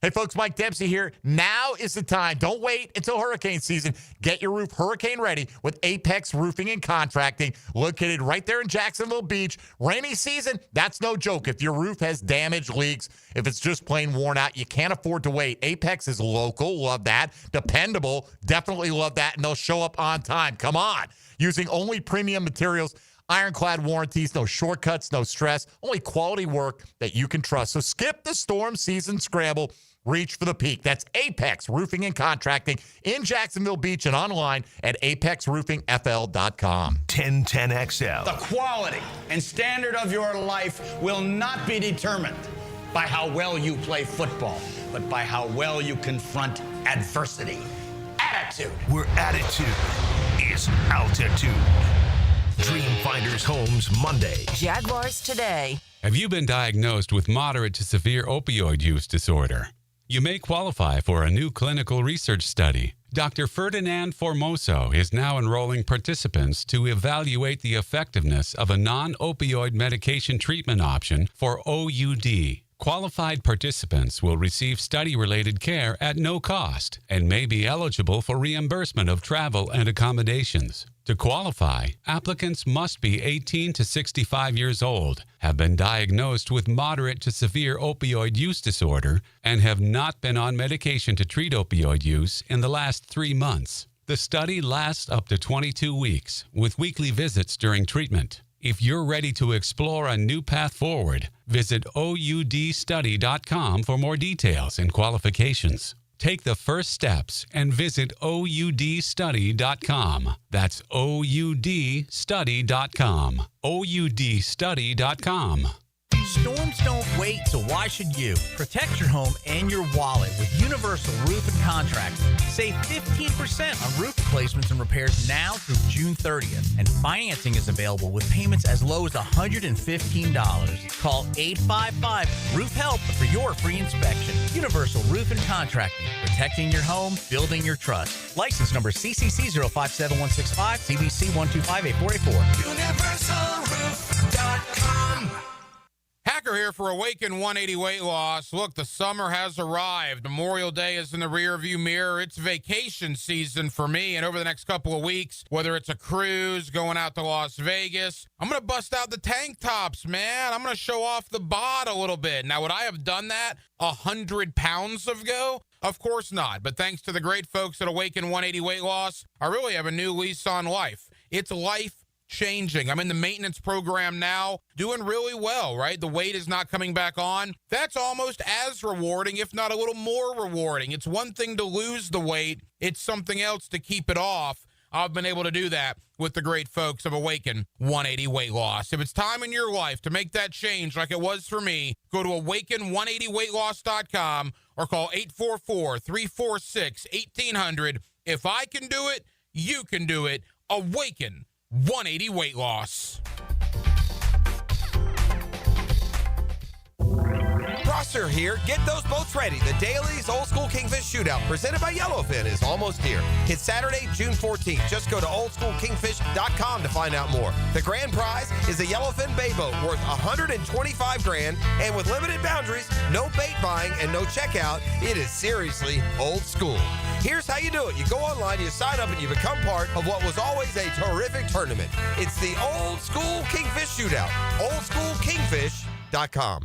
Hey, folks, Mike Dempsey here. Now is the time. Don't wait until hurricane season. Get your roof hurricane ready with Apex Roofing and Contracting, located right there in Jacksonville Beach. Rainy season, that's no joke. If your roof has damage, leaks, if it's just plain worn out, you can't afford to wait. Apex is local. Love that. Dependable. Definitely love that. And they'll show up on time. Come on. Using only premium materials, ironclad warranties, no shortcuts, no stress, only quality work that you can trust. So skip the storm season scramble. Reach for the peak. That's Apex Roofing and Contracting in Jacksonville Beach and online at apexroofingfl.com. 1010XL. The quality and standard of your life will not be determined by how well you play football, but by how well you confront adversity. Attitude. Where attitude is altitude. Dreamfinders Homes Monday. Jaguars Today. Have you been diagnosed with moderate to severe opioid use disorder? You may qualify for a new clinical research study. Dr. Ferdinand Formoso is now enrolling participants to evaluate the effectiveness of a non-opioid medication treatment option for OUD. Qualified participants will receive study-related care at no cost and may be eligible for reimbursement of travel and accommodations. To qualify, applicants must be 18 to 65 years old, have been diagnosed with moderate to severe opioid use disorder, and have not been on medication to treat opioid use in the last 3 months. The study lasts up to 22 weeks, with weekly visits during treatment. If you're ready to explore a new path forward, visit OUDstudy.com for more details and qualifications. Take the first steps and visit OUDstudy.com. That's OUDstudy.com. OUDstudy.com. Storms don't wait, so why should you? Protect your home and your wallet with Universal Roof and Contracting. Save 15% on roof replacements and repairs now through June 30th. And financing is available with payments as low as $115. Call 855-ROOF-HELP for your free inspection. Universal Roof and Contracting. Protecting your home, building your trust. License number CCC 057165, CBC 1258484. UniversalRoof.com. Hacker here for Awaken 180 Weight Loss. Look, the summer has arrived. Memorial Day is in the rearview mirror. It's vacation season for me, and over the next couple of weeks, whether it's a cruise, going out to Las Vegas, I'm going to bust out the tank tops, man. I'm going to show off the bod a little bit. Now, would I have done that 100 pounds ago? Of course not, but thanks to the great folks at Awaken 180 Weight Loss, I really have a new lease on life. It's life changing. I'm in the maintenance program now, doing really well, right? The weight is not coming back on. That's almost as rewarding, if not a little more rewarding. It's one thing to lose the weight. It's something else to keep it off. I've been able to do that with the great folks of Awaken 180 Weight Loss. If it's time in your life to make that change like it was for me, go to awaken180weightloss.com or call 844-346-1800. If I can do it, you can do it. Awaken 180 Weight Loss. Prosser here. Get those boats ready. The Dailies Old School Kingfish Shootout, presented by Yellowfin, is almost here. It's Saturday, June 14th. Just go to oldschoolkingfish.com to find out more. The grand prize is a Yellowfin bay boat worth $125,000, and with limited boundaries, no bait buying, and no checkout, it is seriously old school. Here's how you do it. You go online, you sign up, and you become part of what was always a terrific tournament. It's the Old School Kingfish Shootout. oldschoolkingfish.com.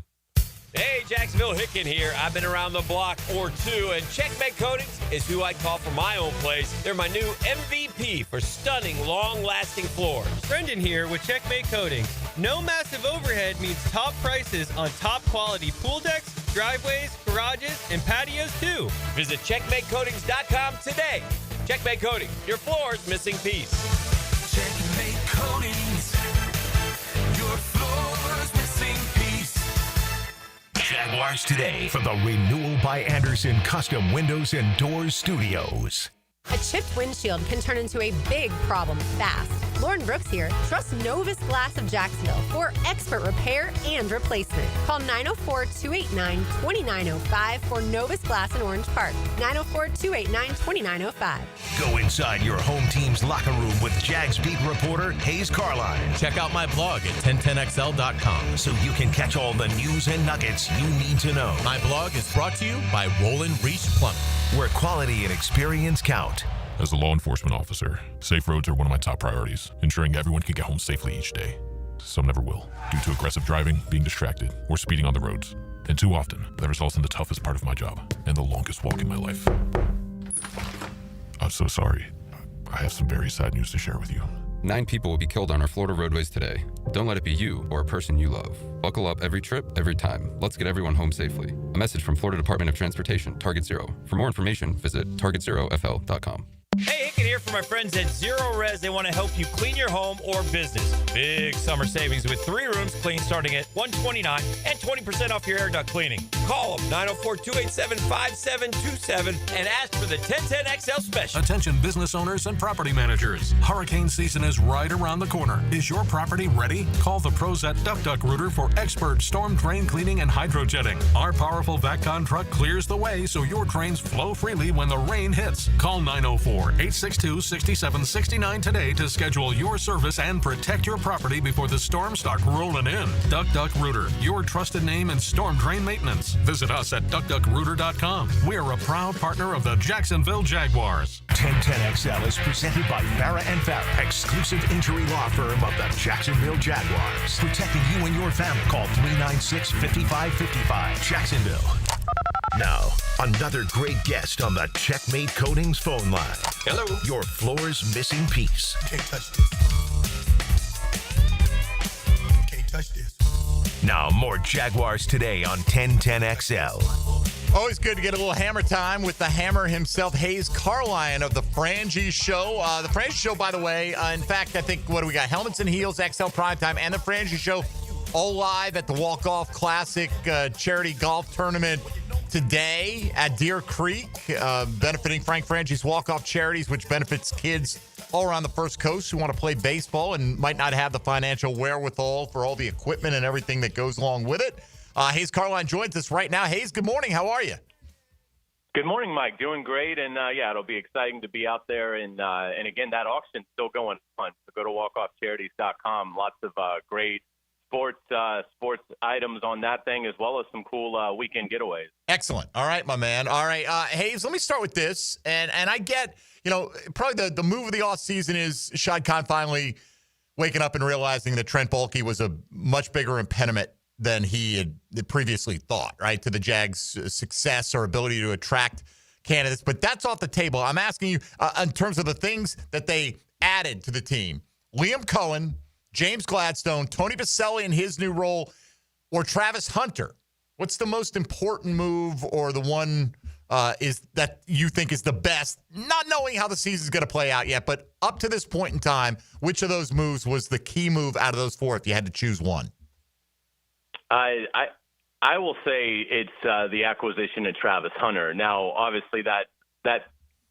Hey, Jacksonville Hicken here. I've been around the block or two, and Checkmate Coatings is who I'd call for my own place. They're my new MVP for stunning, long-lasting floors. Brendan here with Checkmate Coatings. No massive overhead means top prices on top-quality pool decks, driveways, garages, and patios, too. Visit CheckmateCoatings.com today. Checkmate Coatings, your floor's missing piece. Checkmate Coatings, your floor's missing piece. Jaguars Today from the Renewal by Anderson Custom Windows and Doors Studios. A chipped windshield can turn into a big problem fast. Lauren Brooks here. Trust Novus Glass of Jacksonville for expert repair and replacement. Call 904-289-2905 for Novus Glass in Orange Park. 904-289-2905. Go inside your home team's locker room with Jags beat reporter Hayes Carline. Check out my blog at 1010XL.com so you can catch all the news and nuggets you need to know. My blog is brought to you by Roland Reach Plumbing, where quality and experience count. As a law enforcement officer, safe roads are one of my top priorities, ensuring everyone can get home safely each day. Some never will, due to aggressive driving, being distracted, or speeding on the roads. And too often, that results in the toughest part of my job and the longest walk in my life. I'm so sorry. I have some very sad news to share with you. 9 people will be killed on our Florida roadways today. Don't let it be you or a person you love. Buckle up every trip, every time. Let's get everyone home safely. A message from Florida Department of Transportation, Target Zero. For more information, visit targetzerofl.com. Hey, Hicken here for my friends at Zero Res. They want to help you clean your home or business. Big summer savings with 3 rooms clean starting at $129 and 20% off your air duct cleaning. Call them 904-287-5727 and ask for the 1010XL special. Attention business owners and property managers. Hurricane season is right around the corner. Is your property ready? Call the pros at Duck Duck Rooter for expert storm drain cleaning and hydrojetting. Our powerful VACCON truck clears the way so your drains flow freely when the rain hits. Call 904-862-6769 today to schedule your service and protect your property before the storms start rolling in. Duck Duck Rooter, your trusted name in storm drain maintenance. Visit us at duckduckrooter.com. We're a proud partner of the Jacksonville Jaguars. 1010XL is presented by Farah & Farah, exclusive injury law firm of the Jacksonville Jaguars. Protecting you and your family. Call 396-5555. Jacksonville. Now, another great guest on the Checkmate Coatings phone line. Hello. Your floor's missing piece. Can't touch this. Can't touch this. Now, more Jaguars Today on 1010XL. Always good to get a little hammer time with the hammer himself, Hayes Carline of the Frangie Show. The Frangie Show, by the way, in fact, I think, what do we got? Helmets and Heels, XL Primetime, and the Frangie Show all live at the Walk-Off Classic charity golf tournament today at Deer Creek, benefiting Frank Frangie's Walk-Off Charities, which benefits kids all around the First Coast who want to play baseball and might not have the financial wherewithal for all the equipment and everything that goes along with it. Hayes Carline joins us right now. Hayes, good morning. How are you? Good morning, Mike. Doing great, and yeah, it'll be exciting to be out there. And again, that auction's still going on. So go to walkoffcharities.com. Lots of great sports items on that thing, as well as some cool weekend getaways. Excellent. All right, my man. All right, Hayes, let me start with this. And I get, probably the move of the offseason is Shad Khan finally waking up and realizing that Trent Baalke was a much bigger impediment than he had previously thought, right, to the Jags' success or ability to attract candidates. But that's off the table. I'm asking you, in terms of the things that they added to the team, Liam Cohen, James Gladstone, Tony Baselli in his new role, or Travis Hunter. What's the most important move, or the one is that you think is the best, not knowing how the season's going to play out yet, but up to this point in time, which of those moves was the key move out of those 4 if you had to choose one? I will say it's the acquisition of Travis Hunter. Now, obviously, that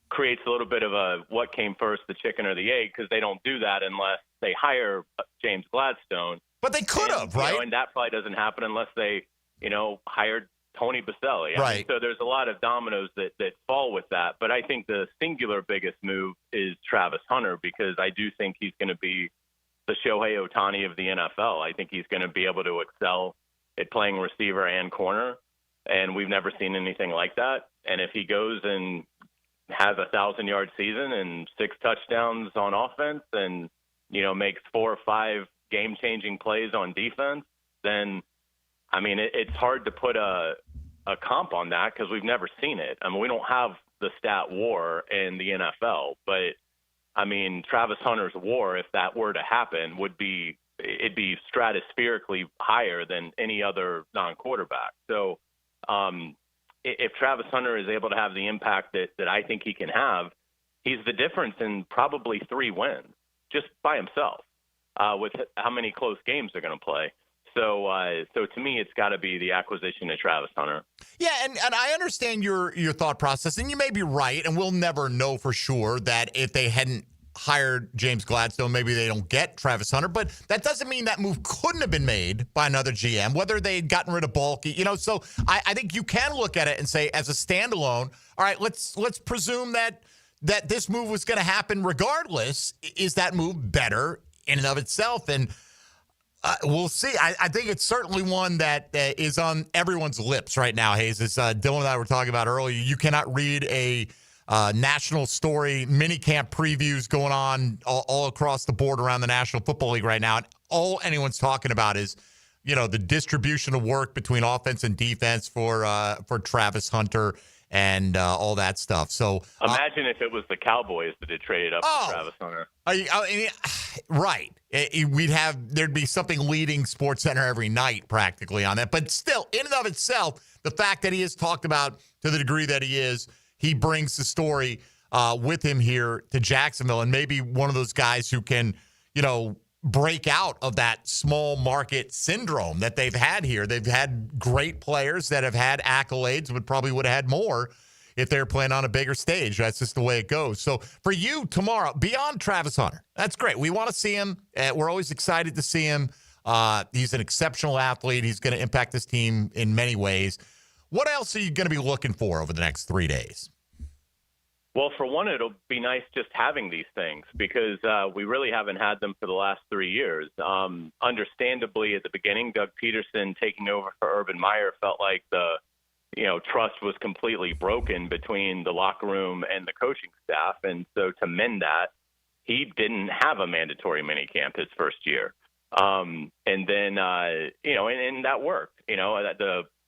creates a little bit of a what came first, the chicken or the egg, because they don't do that unless they hire James Gladstone. But they could have, right? And that probably doesn't happen unless they, hired Tony Baselli. Right. So there's a lot of dominoes that fall with that. But I think the singular biggest move is Travis Hunter, because I do think he's going to be the Shohei Ohtani of the NFL. I think he's going to be able to excel at playing receiver and corner, and we've never seen anything like that. And if he goes and has a 1,000-yard season and 6 touchdowns on offense and, makes 4 or 5 game-changing plays on defense, then, I mean, it's hard to put a comp on that because we've never seen it. I mean, we don't have the stat war in the NFL, but, I mean, Travis Hunter's war, if that were to happen, it'd be stratospherically higher than any other non-quarterback. So if Travis Hunter is able to have the impact that I think he can have, he's the difference in probably 3 wins just by himself with how many close games they're going to play. So to me, it's got to be the acquisition of Travis Hunter. Yeah, and I understand your thought process, and you may be right, and we'll never know for sure that if they hadn't hired James Gladstone, maybe they don't get Travis Hunter, but that doesn't mean that move couldn't have been made by another GM, whether they'd gotten rid of Balky, so I think you can look at it and say, as a standalone, all right, let's presume that this move was going to happen regardless. Is that move better in and of itself? And we'll see. I think it's certainly one that is on everyone's lips right now, Hayes. As Dylan and I were talking about earlier, you cannot read a national story, minicamp previews going on all across the board around the National Football League right now. And all anyone's talking about is, the distribution of work between offense and defense for Travis Hunter and all that stuff. So imagine if it was the Cowboys that had traded up for Travis Hunter. Right. There'd be something leading SportsCenter every night practically on that. But still, in and of itself, the fact that he is talked about to the degree that he is, he brings the story with him here to Jacksonville, and maybe one of those guys who can, break out of that small market syndrome that they've had here. They've had great players that have had accolades, but probably would have had more if they were playing on a bigger stage. That's just the way it goes. So for you tomorrow, beyond Travis Hunter, that's great. We want to see him. We're always excited to see him. He's an exceptional athlete. He's going to impact this team in many ways. What else are you going to be looking for over the next 3 days? Well, for one, it'll be nice just having these things because we really haven't had them for the last 3 years. Understandably, at the beginning, Doug Peterson taking over for Urban Meyer felt like the trust was completely broken between the locker room and the coaching staff. And so to mend that, he didn't have a mandatory minicamp his first year. And then, and that worked.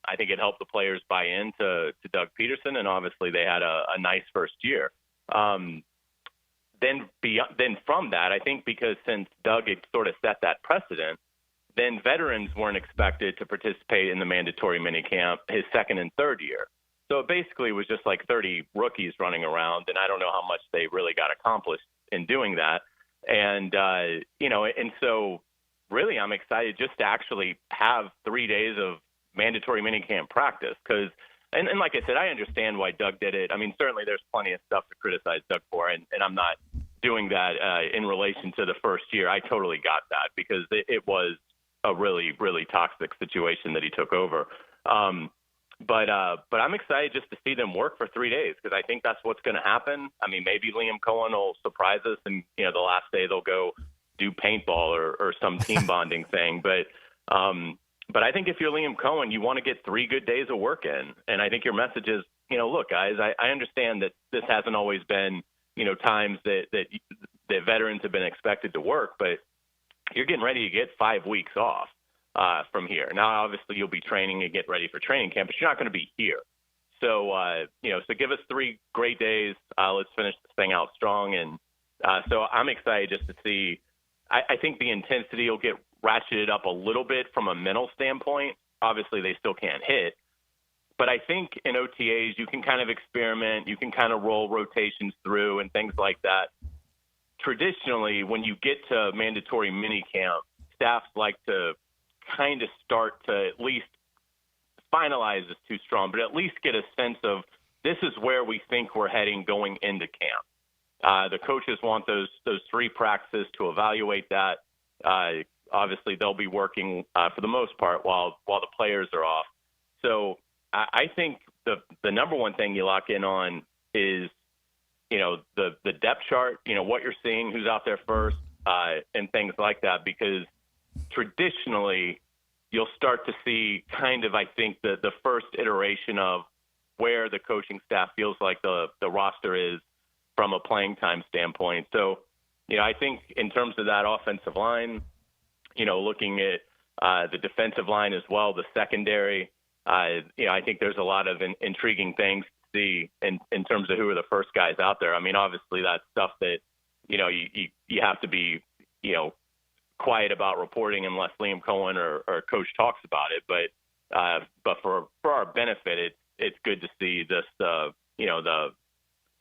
I think it helped the players buy in to Doug Peterson, and obviously they had a nice first year. Then from that, I think because since Doug had sort of set that precedent, then veterans weren't expected to participate in the mandatory minicamp his second and third year. So it basically was just like 30 rookies running around, and I don't know how much they really got accomplished in doing that. And, and so really I'm excited just to actually have 3 days of mandatory minicamp practice because, and like I said, I understand why Doug did it. I mean, certainly there's plenty of stuff to criticize Doug for, and I'm not doing that in relation to the first year. I totally got that because it was a really, really toxic situation that he took over. But I'm excited just to see them work for 3 days because I think that's what's going to happen. I mean, maybe Liam Cohen will surprise us and, the last day they'll go do paintball or some team bonding thing. But I think if you're Liam Cohen, you want to get 3 good days of work in. And I think your message is, look, guys, I understand that this hasn't always been, times that veterans have been expected to work, but you're getting ready to get 5 weeks off from here. Now, obviously, you'll be training and get ready for training camp, but you're not going to be here. So, so give us 3 great days. Let's finish this thing out strong. And so I'm excited just to see. I think the intensity will get ratcheted up a little bit from a mental standpoint. Obviously, they still can't hit. But I think in OTAs, you can kind of experiment. You can kind of roll rotations through and things like that. Traditionally, when you get to mandatory minicamp, staffs like to kind of start to at least finalize is too strong, but at least get a sense of this is where we think we're heading going into camp. The coaches want those 3 practices to evaluate that. Obviously, they'll be working for the most part while the players are off. So I think the number one thing you lock in on is, the depth chart, what you're seeing, who's out there first, and things like that, because traditionally you'll start to see kind of, I think, the first iteration of where the coaching staff feels like the roster is from a playing time standpoint. So, I think in terms of that offensive line, looking at the defensive line as well, the secondary, I think there's a lot of intriguing things to see in terms of who are the first guys out there. I mean, obviously that's stuff that, you have to be, quiet about reporting unless Liam Cohen or coach talks about it. But for our benefit, it's good to see this,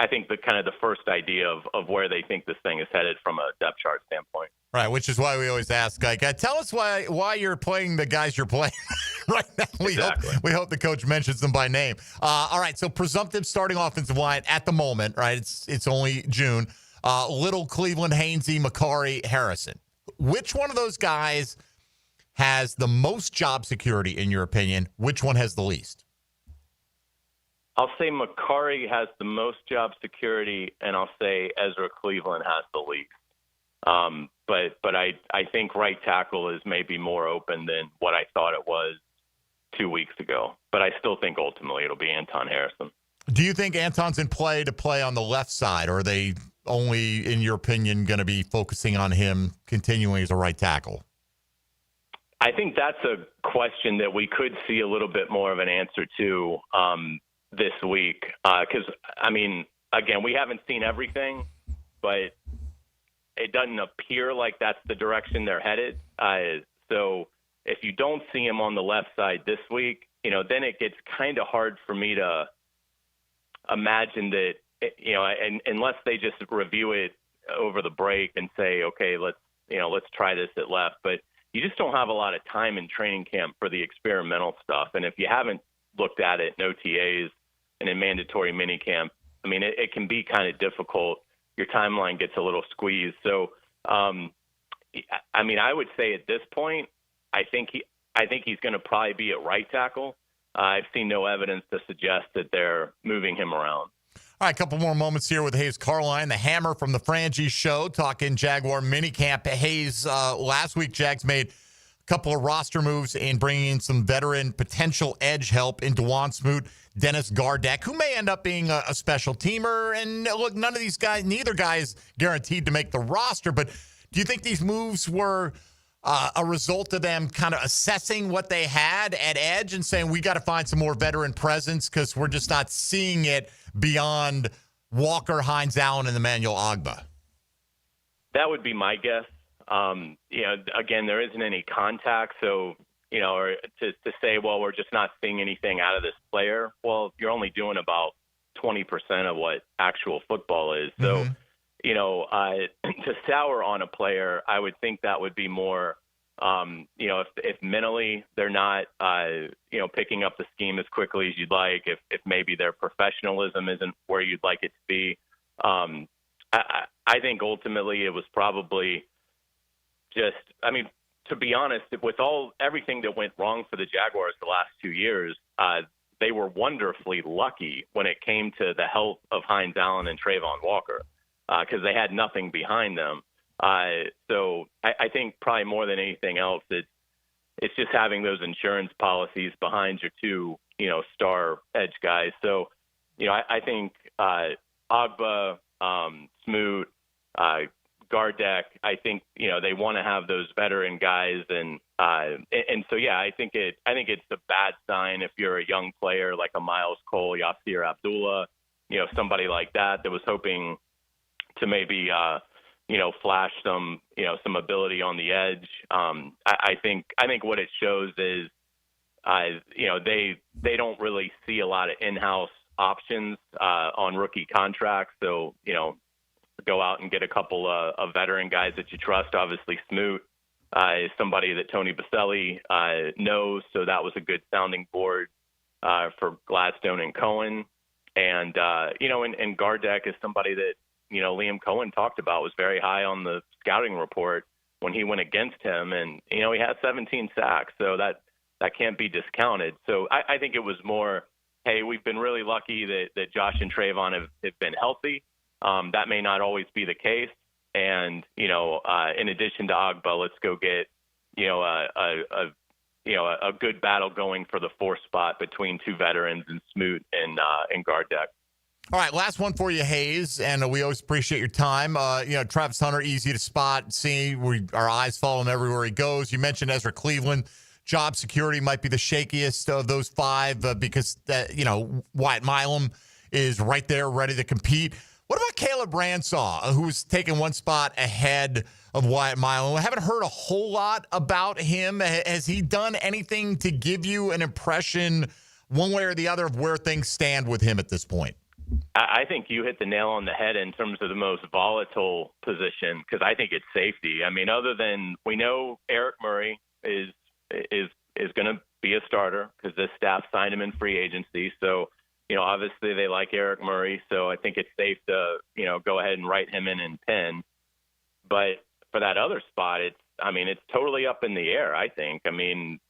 I think the kind of the first idea of where they think this thing is headed from a depth chart standpoint. Right, which is why we always ask, tell us why you're playing the guys you're playing right now. We hope the coach mentions them by name. All right, so presumptive starting offensive line at the moment, right? It's only June. Little, Cleveland, Hainsey, Macari, Harrison. Which one of those guys has the most job security, in your opinion? Which one has the least? I'll say Macari has the most job security, and I'll say Ezra Cleveland has the least. But I think right tackle is maybe more open than what I thought it was 2 weeks ago. But I still think ultimately it'll be Anton Harrison. Do you think Anton's in play to play on the left side, or are they only, in your opinion, going to be focusing on him continuing as a right tackle? I think that's a question that we could see a little bit more of an answer to this week. Because, I mean, again, we haven't seen everything, but it doesn't appear like that's the direction they're headed. So if you don't see him on the left side this week, then it gets kind of hard for me to imagine that, and unless they just review it over the break and say, okay, let's try this at left. But you just don't have a lot of time in training camp for the experimental stuff. And if you haven't looked at it in OTAs and in mandatory minicamp, I mean, it can be kind of difficult. Your timeline gets a little squeezed. So, I mean, I would say at this point, I think he's going to probably be at right tackle. I've seen no evidence to suggest that they're moving him around. All right, a couple more moments here with Hayes Carline, the hammer from the Frangie Show, talking Jaguar minicamp. Hayes, last week, Jags made a couple of roster moves in bringing in some veteran potential edge help in Dewan Smoot, Dennis Gardeck, who may end up being a special teamer. And look, neither guy is guaranteed to make the roster, but do you think these moves were a result of them kind of assessing what they had at edge and saying, we got to find some more veteran presence because we're just not seeing it beyond Walker, Hines Allen, and Emmanuel Ogbah? That would be my guess. Again, there isn't any contact. So, or to say, well, we're just not seeing anything out of this player. Well, you're only doing about 20% of what actual football is. So, to sour on a player, I would think that would be more, if mentally they're not, picking up the scheme as quickly as you'd like, if maybe their professionalism isn't where you'd like it to be. I think ultimately it was probably just, I mean, to be honest, with everything that went wrong for the Jaguars the last 2 years, they were wonderfully lucky when it came to the health of Hines Allen and Trayvon Walker. Because they had nothing behind them. So I think probably more than anything else, it's just having those insurance policies behind your two, star edge guys. So, I think Ogbah, Smoot, Gardeck, I think, they want to have those veteran guys. And so, yeah, I think it's a bad sign if you're a young player like a Miles Cole, Yasir Abdullah, somebody like that was hoping to maybe, flash some ability on the edge. I think what it shows is, they don't really see a lot of in-house options on rookie contracts. So, go out and get a couple of veteran guys that you trust. Obviously, Smoot is somebody that Tony Baselli knows, so that was a good sounding board for Gladstone and Cohen. And and Gardeck is somebody that Liam Cohen talked about, was very high on the scouting report when he went against him, and he had 17 sacks. So that can't be discounted. So I think it was more, hey, we've been really lucky that Josh and Trayvon have been healthy. That may not always be the case. And, in addition to Agba, let's go get, a good battle going for the 4th spot between 2 veterans and Smoot and guard deck. All right, last one for you, Hayes, and we always appreciate your time. Travis Hunter, easy to spot, see. Our eyes follow him everywhere he goes. You mentioned Ezra Cleveland. Job security might be the shakiest of those 5 because, Wyatt Milam is right there ready to compete. What about Caleb Ransaw, who's taken 1 spot ahead of Wyatt Milam? I haven't heard a whole lot about him. Has he done anything to give you an impression one way or the other of where things stand with him at this point? I think you hit the nail on the head in terms of the most volatile position, because I think it's safety. I mean, other than we know Eric Murray is going to be a starter because this staff signed him in free agency. So, obviously they like Eric Murray. So I think it's safe to, go ahead and write him in 10. But for that other spot, it's totally up in the air, I think. I mean,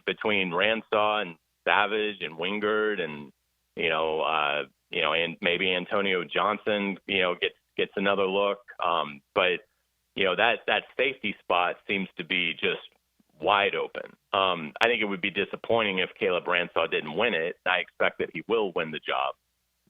between Ransaw and Savage and Wingard and, and maybe Antonio Johnson, gets another look. But that safety spot seems to be just wide open. I think it would be disappointing if Caleb Ransaw didn't win it. I expect that he will win the job.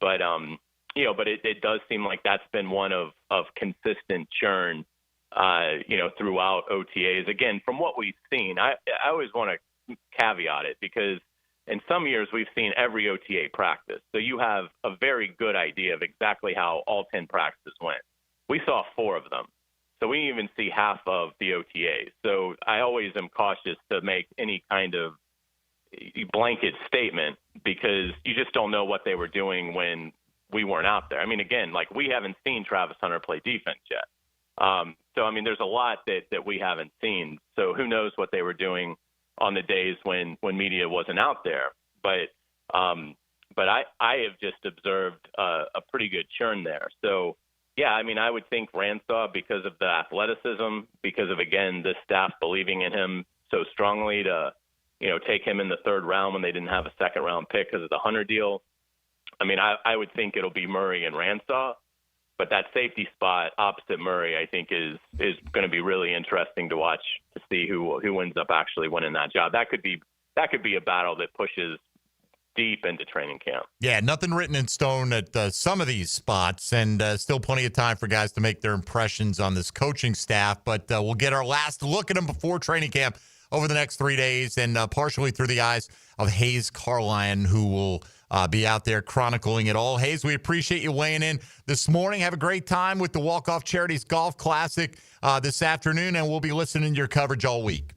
But, but it does seem like that's been one of consistent churn, throughout OTAs. Again, from what we've seen, I always want to caveat it because in some years we've seen every OTA practice. So you have a very good idea of exactly how all 10 practices went. We saw 4 of them. So we didn't even see half of the OTAs. So I always am cautious to make any kind of blanket statement because you just don't know what they were doing when we weren't out there. I mean, again, we haven't seen Travis Hunter play defense yet. So, there's a lot that we haven't seen. So who knows what they were doing on the days when media wasn't out there. But I have just observed a pretty good churn there. So, yeah, I would think Ransaw because of the athleticism, because of, again, this staff believing in him so strongly to, take him in the 3rd round when they didn't have a 2nd-round pick because of the Hunter deal. I would think it'll be Murray and Ransaw. But that safety spot opposite Murray, I think, is going to be really interesting to watch to see who ends up actually winning that job. That could be a battle that pushes deep into training camp. Yeah, nothing written in stone at some of these spots, and still plenty of time for guys to make their impressions on this coaching staff. But we'll get our last look at them before training camp over the next 3 days, and partially through the eyes of Hayes Carline, who will be out there chronicling it all. Hayes, we appreciate you weighing in this morning. Have a great time with the Walk-Off Charities Golf Classic this afternoon, and we'll be listening to your coverage all week.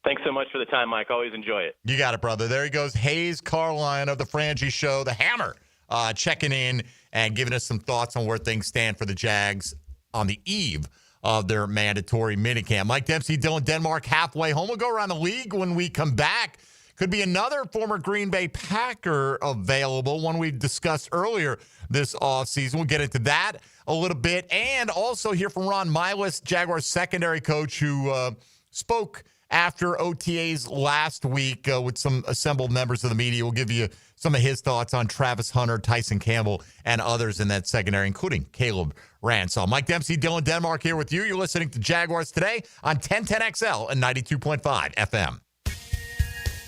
Thanks so much for the time, Mike. Always enjoy it. You got it, brother. There he goes, Hayes Carline of the Frangie Show, the Hammer, checking in and giving us some thoughts on where things stand for the Jags on the eve of their mandatory minicamp. Mike Dempsey, Dylan Denmark, halfway home. We'll go around the league when we come back. Could be another former Green Bay Packer available, one we discussed earlier this offseason. We'll get into that a little bit. And also hear from Ron Milas, Jaguars secondary coach, who spoke after OTAs last week with some assembled members of the media. We'll give you some of his thoughts on Travis Hunter, Tyson Campbell, and others in that secondary, including Caleb Ransaw. Mike Dempsey, Dylan Denmark here with you. You're listening to Jaguars Today on 1010XL and 92.5 FM.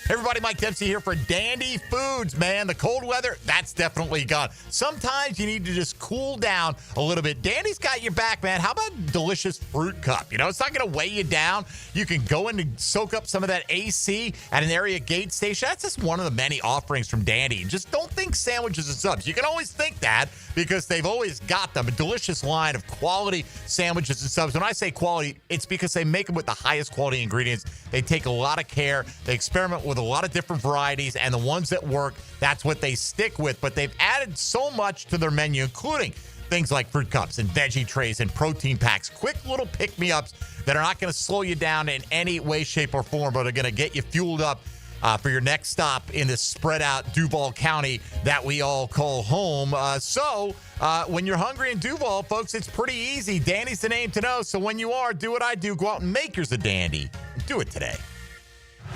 Hey everybody, Mike Dempsey here for Dandy Foods, man. The cold weather, that's definitely gone. Sometimes you need to just cool down a little bit. Dandy's got your back, man. How about a delicious fruit cup? It's not going to weigh you down. You can go in and soak up some of that AC at an area gate station. That's just one of the many offerings from Dandy. Just don't think sandwiches and subs. You can always think that because they've always got them. A delicious line of quality sandwiches and subs. When I say quality, it's because they make them with the highest quality ingredients. They take a lot of care. They experiment with a lot of different varieties, and the ones that work, that's what they stick with. But they've added so much to their menu, including things like fruit cups and veggie trays and protein packs, quick little pick-me-ups that are not going to slow you down in any way, shape, or form, but are going to get you fueled up for your next stop in this spread-out Duval County that we all call home. So when you're hungry in Duval, folks, it's pretty easy. Dandy's the name to know. So when you are, do what I do. Go out and make yours a Dandy. Do it today.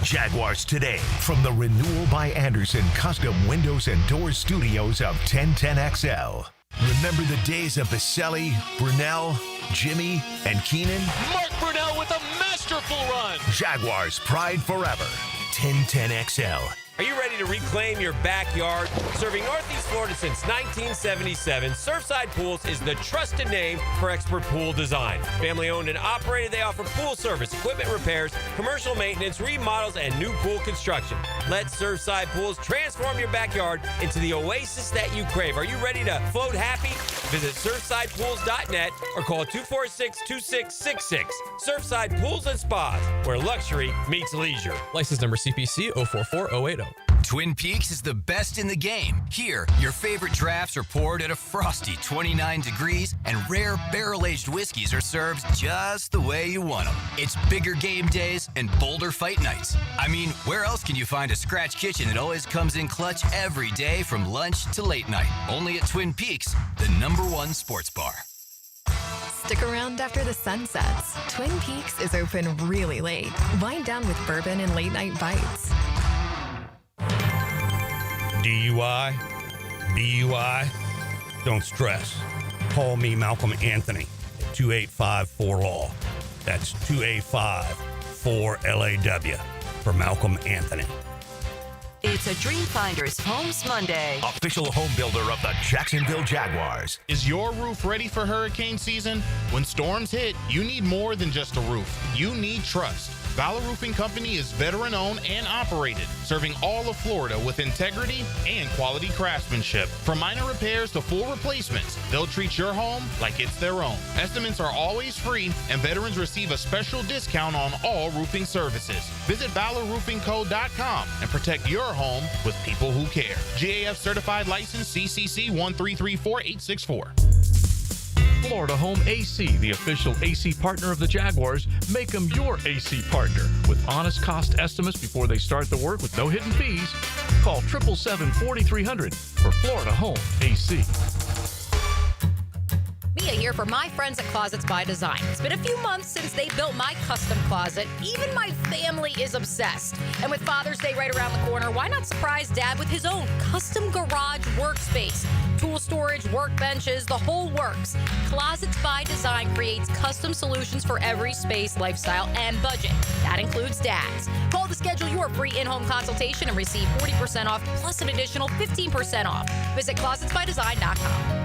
Jaguars Today from the Renewal by Anderson Custom Windows and Doors Studios of 1010XL. Remember the days of Baselli, Brunell, Jimmy, and Keenan? Mark Brunell with a masterful run. Jaguars pride forever. 1010XL. Are you ready to reclaim your backyard? Serving Northeast Florida since 1977, Surfside Pools is the trusted name for expert pool design. Family owned and operated, they offer pool service, equipment repairs, commercial maintenance, remodels, and new pool construction. Let Surfside Pools transform your backyard into the oasis that you crave. Are you ready to float happy? Visit surfsidepools.net or call 246-2666. Surfside Pools and Spas, where luxury meets leisure. License number CPC 044080. Twin Peaks is the best in the game. Here, your favorite drafts are poured at a frosty 29 degrees, and rare barrel-aged whiskeys are served just the way you want them. It's bigger game days and bolder fight nights. I mean, where else can you find a scratch kitchen that always comes in clutch every day from lunch to late night? Only at Twin Peaks, the #1 sports bar. Stick around after the sun sets. Twin Peaks is open really late. Wind down with bourbon and late-night bites. DUI, BUI, don't stress. Call me Malcolm Anthony at 285-4LAW. That's 285-4LAW for Malcolm Anthony. It's a Dreamfinders Homes Monday. Official home builder of the Jacksonville Jaguars. Is your roof ready for hurricane season? When storms hit, you need more than just a roof. You need trust. Valor Roofing Company is veteran-owned and operated, serving all of Florida with integrity and quality craftsmanship. From minor repairs to full replacements, they'll treat your home like it's their own. Estimates are always free, and veterans receive a special discount on all roofing services. Visit ValorRoofingCo.com and protect your home with people who care. GAF certified license CCC 1334864. Florida Home AC, the official AC partner of the Jaguars. Make them your AC partner with honest cost estimates before they start the work with no hidden fees. Call 777-4300 for Florida Home AC. Mia here for my friends at Closets by Design. It's been a few months since they built my custom closet. Even my family is obsessed. And with Father's Day right around the corner, why not surprise Dad with his own custom garage workspace? Tool storage, workbenches, the whole works. Closets by Design creates custom solutions for every space, lifestyle, and budget. That includes Dad's. Call to schedule your free in-home consultation and receive 40% off plus an additional 15% off. Visit closetsbydesign.com.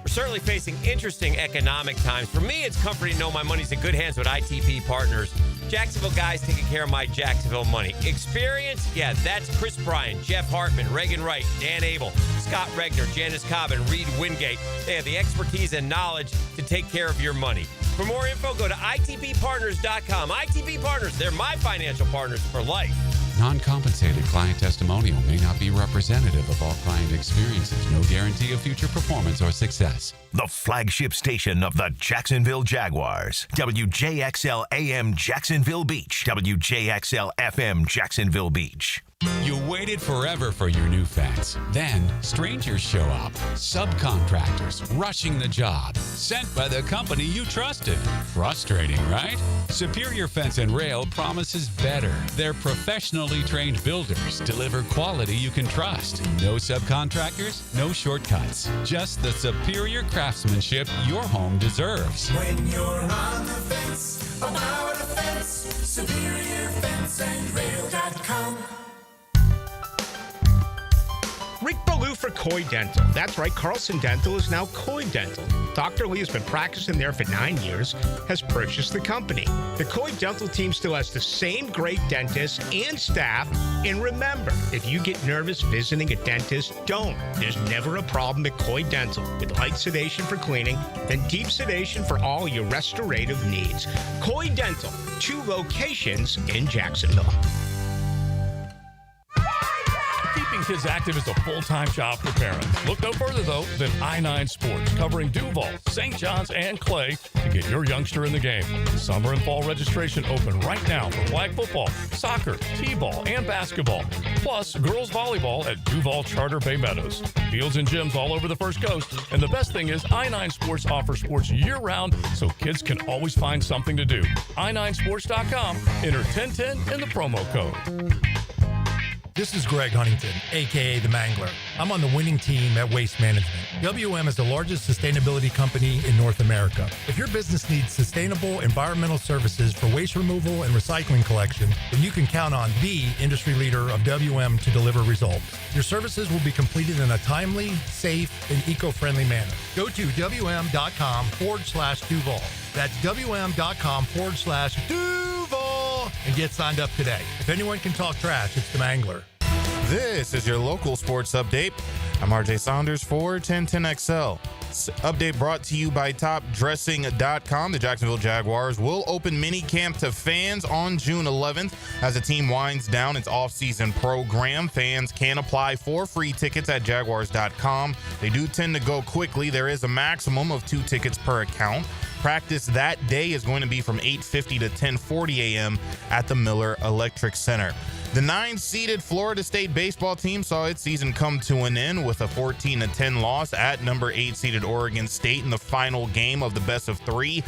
We're certainly facing interesting economic times. For me, it's comforting to know my money's in good hands with ITP Partners. Jacksonville guys taking care of my Jacksonville money. Experience? Yeah, that's Chris Bryan, Jeff Hartman, Reagan Wright, Dan Abel, Scott Regner, Janice Cobb, and Reed Wingate. They have the expertise and knowledge to take care of your money. For more info, go to itppartners.com. ITP Partners, they're my financial partners for life. Non-compensated client testimonial may not be representative of all client experiences. No guarantee of future performance or success. The flagship station of the Jacksonville Jaguars. WJXL AM Jacksonville Beach. WJXL FM Jacksonville Beach. You waited forever for your new fence. Then, strangers show up. Subcontractors rushing the job. Sent by the company you trusted. Frustrating, right? Superior Fence and Rail promises better. They're professionally trained builders. Deliver quality you can trust. No subcontractors, no shortcuts. Just the superior craftsmanship your home deserves. When you're on the fence, about a fence, SuperiorFenceandRail.com. Rick Ballou for Coy Dental. That's right, Carlson Dental is now Coy Dental. Dr. Lee has been practicing there for 9 years, has purchased the company. The Coy Dental team still has the same great dentists and staff. And remember, if you get nervous visiting a dentist, don't. There's never a problem at Coy Dental with light sedation for cleaning and deep sedation for all your restorative needs. Coy Dental, 2 locations in Jacksonville. Keeping kids active is a full-time job for parents. Look no further, though, than I-9 Sports, covering Duval, St. John's, and Clay to get your youngster in the game. Summer and fall registration open right now for flag football, soccer, t-ball, and basketball, plus girls volleyball at Duval Charter Bay Meadows. Fields and gyms all over the First Coast, and the best thing is I-9 Sports offers sports year-round so kids can always find something to do. i9sports.com, enter 1010 in the promo code. This is Greg Huntington, a.k.a. The Mangler. I'm on the winning team at Waste Management. WM is the largest sustainability company in North America. If your business needs sustainable environmental services for waste removal and recycling collection, then you can count on the industry leader of WM to deliver results. Your services will be completed in a timely, safe, and eco-friendly manner. Go to WM.com/Duval. That's WM.com/Duval and get signed up today. If anyone can talk trash, it's the Mangler. This is your local sports update. I'm RJ Saunders for 1010XL. Update brought to you by TopDressing.com. The Jacksonville Jaguars will open mini camp to fans on June 11th as the team winds down its offseason program. Fans can apply for free tickets at Jaguars.com. They do tend to go quickly. There is a maximum of 2 tickets per account. Practice that day is going to be from 8:50 to 10:40 a.m. at the Miller Electric Center. The 9-seeded Florida State baseball team saw its season come to an end with a 14-10 loss at number 8-seeded Oregon State in the final game of the best-of-3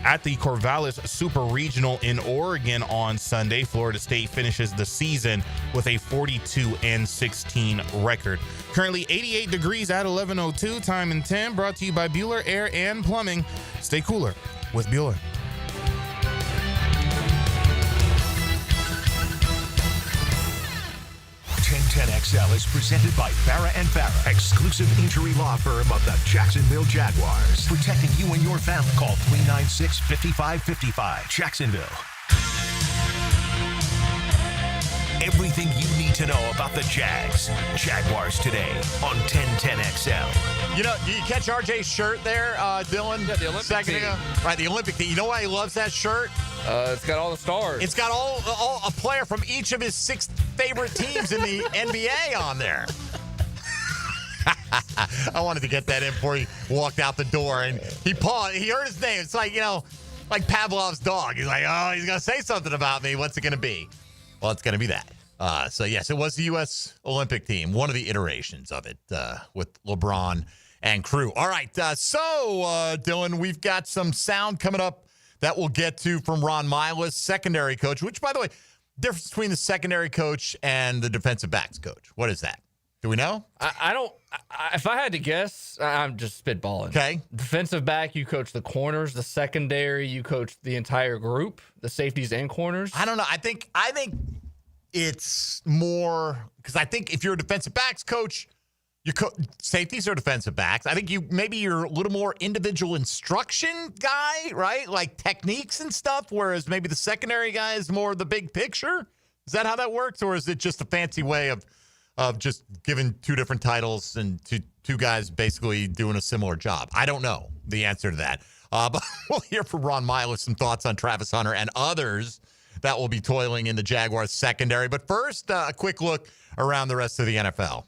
at the Corvallis Super Regional in Oregon on Sunday. Florida State finishes the season with a 42-16 record. Currently 88 degrees at 11:02, time in 10, brought to you by Bueller Air and Plumbing. Stay cooler with Bueller. 1010XL is presented by Farrah & Farrah, exclusive injury law firm of the Jacksonville Jaguars. Protecting you and your family. Call 396-5555. Jacksonville. Everything you need to know about the Jags. Jaguars Today on 1010XL. You know, do you catch RJ's shirt there, Dylan? Yeah, the Olympic second team. ago? Right, the Olympic team. You know why he loves that shirt? It's got all the stars. It's got all a player from each of his 6 favorite teams in the NBA on there. I wanted to get that in before he walked out the door, and he paused. He heard his name. It's like, you know, like Pavlov's dog. He's like, oh, he's going to say something about me. What's it going to be? Well, it's going to be that. So, yes, it was the U.S. Olympic team, one of the iterations of it with LeBron and crew. All right, Dylan, we've got some sound coming up that we'll get to from Ron Milas, secondary coach, which, by the way, difference between the secondary coach and the defensive backs coach. What is that? Do we know? I don't. If I had to guess, I'm just spitballing. Okay. Defensive back, you coach the corners. The secondary, you coach the entire group, the safeties and corners. I don't know. I think it's more because I think if you're a defensive backs coach, safeties are defensive backs. I think you're a little more individual instruction guy, right? Like techniques and stuff, whereas maybe the secondary guy is more the big picture. Is that how that works, or is it just a fancy way of just giving 2 different titles and two guys basically doing a similar job? I don't know the answer to that. But we'll hear from Ron Milas some thoughts on Travis Hunter and others that will be toiling in the Jaguars secondary. But first, a quick look around the rest of the NFL.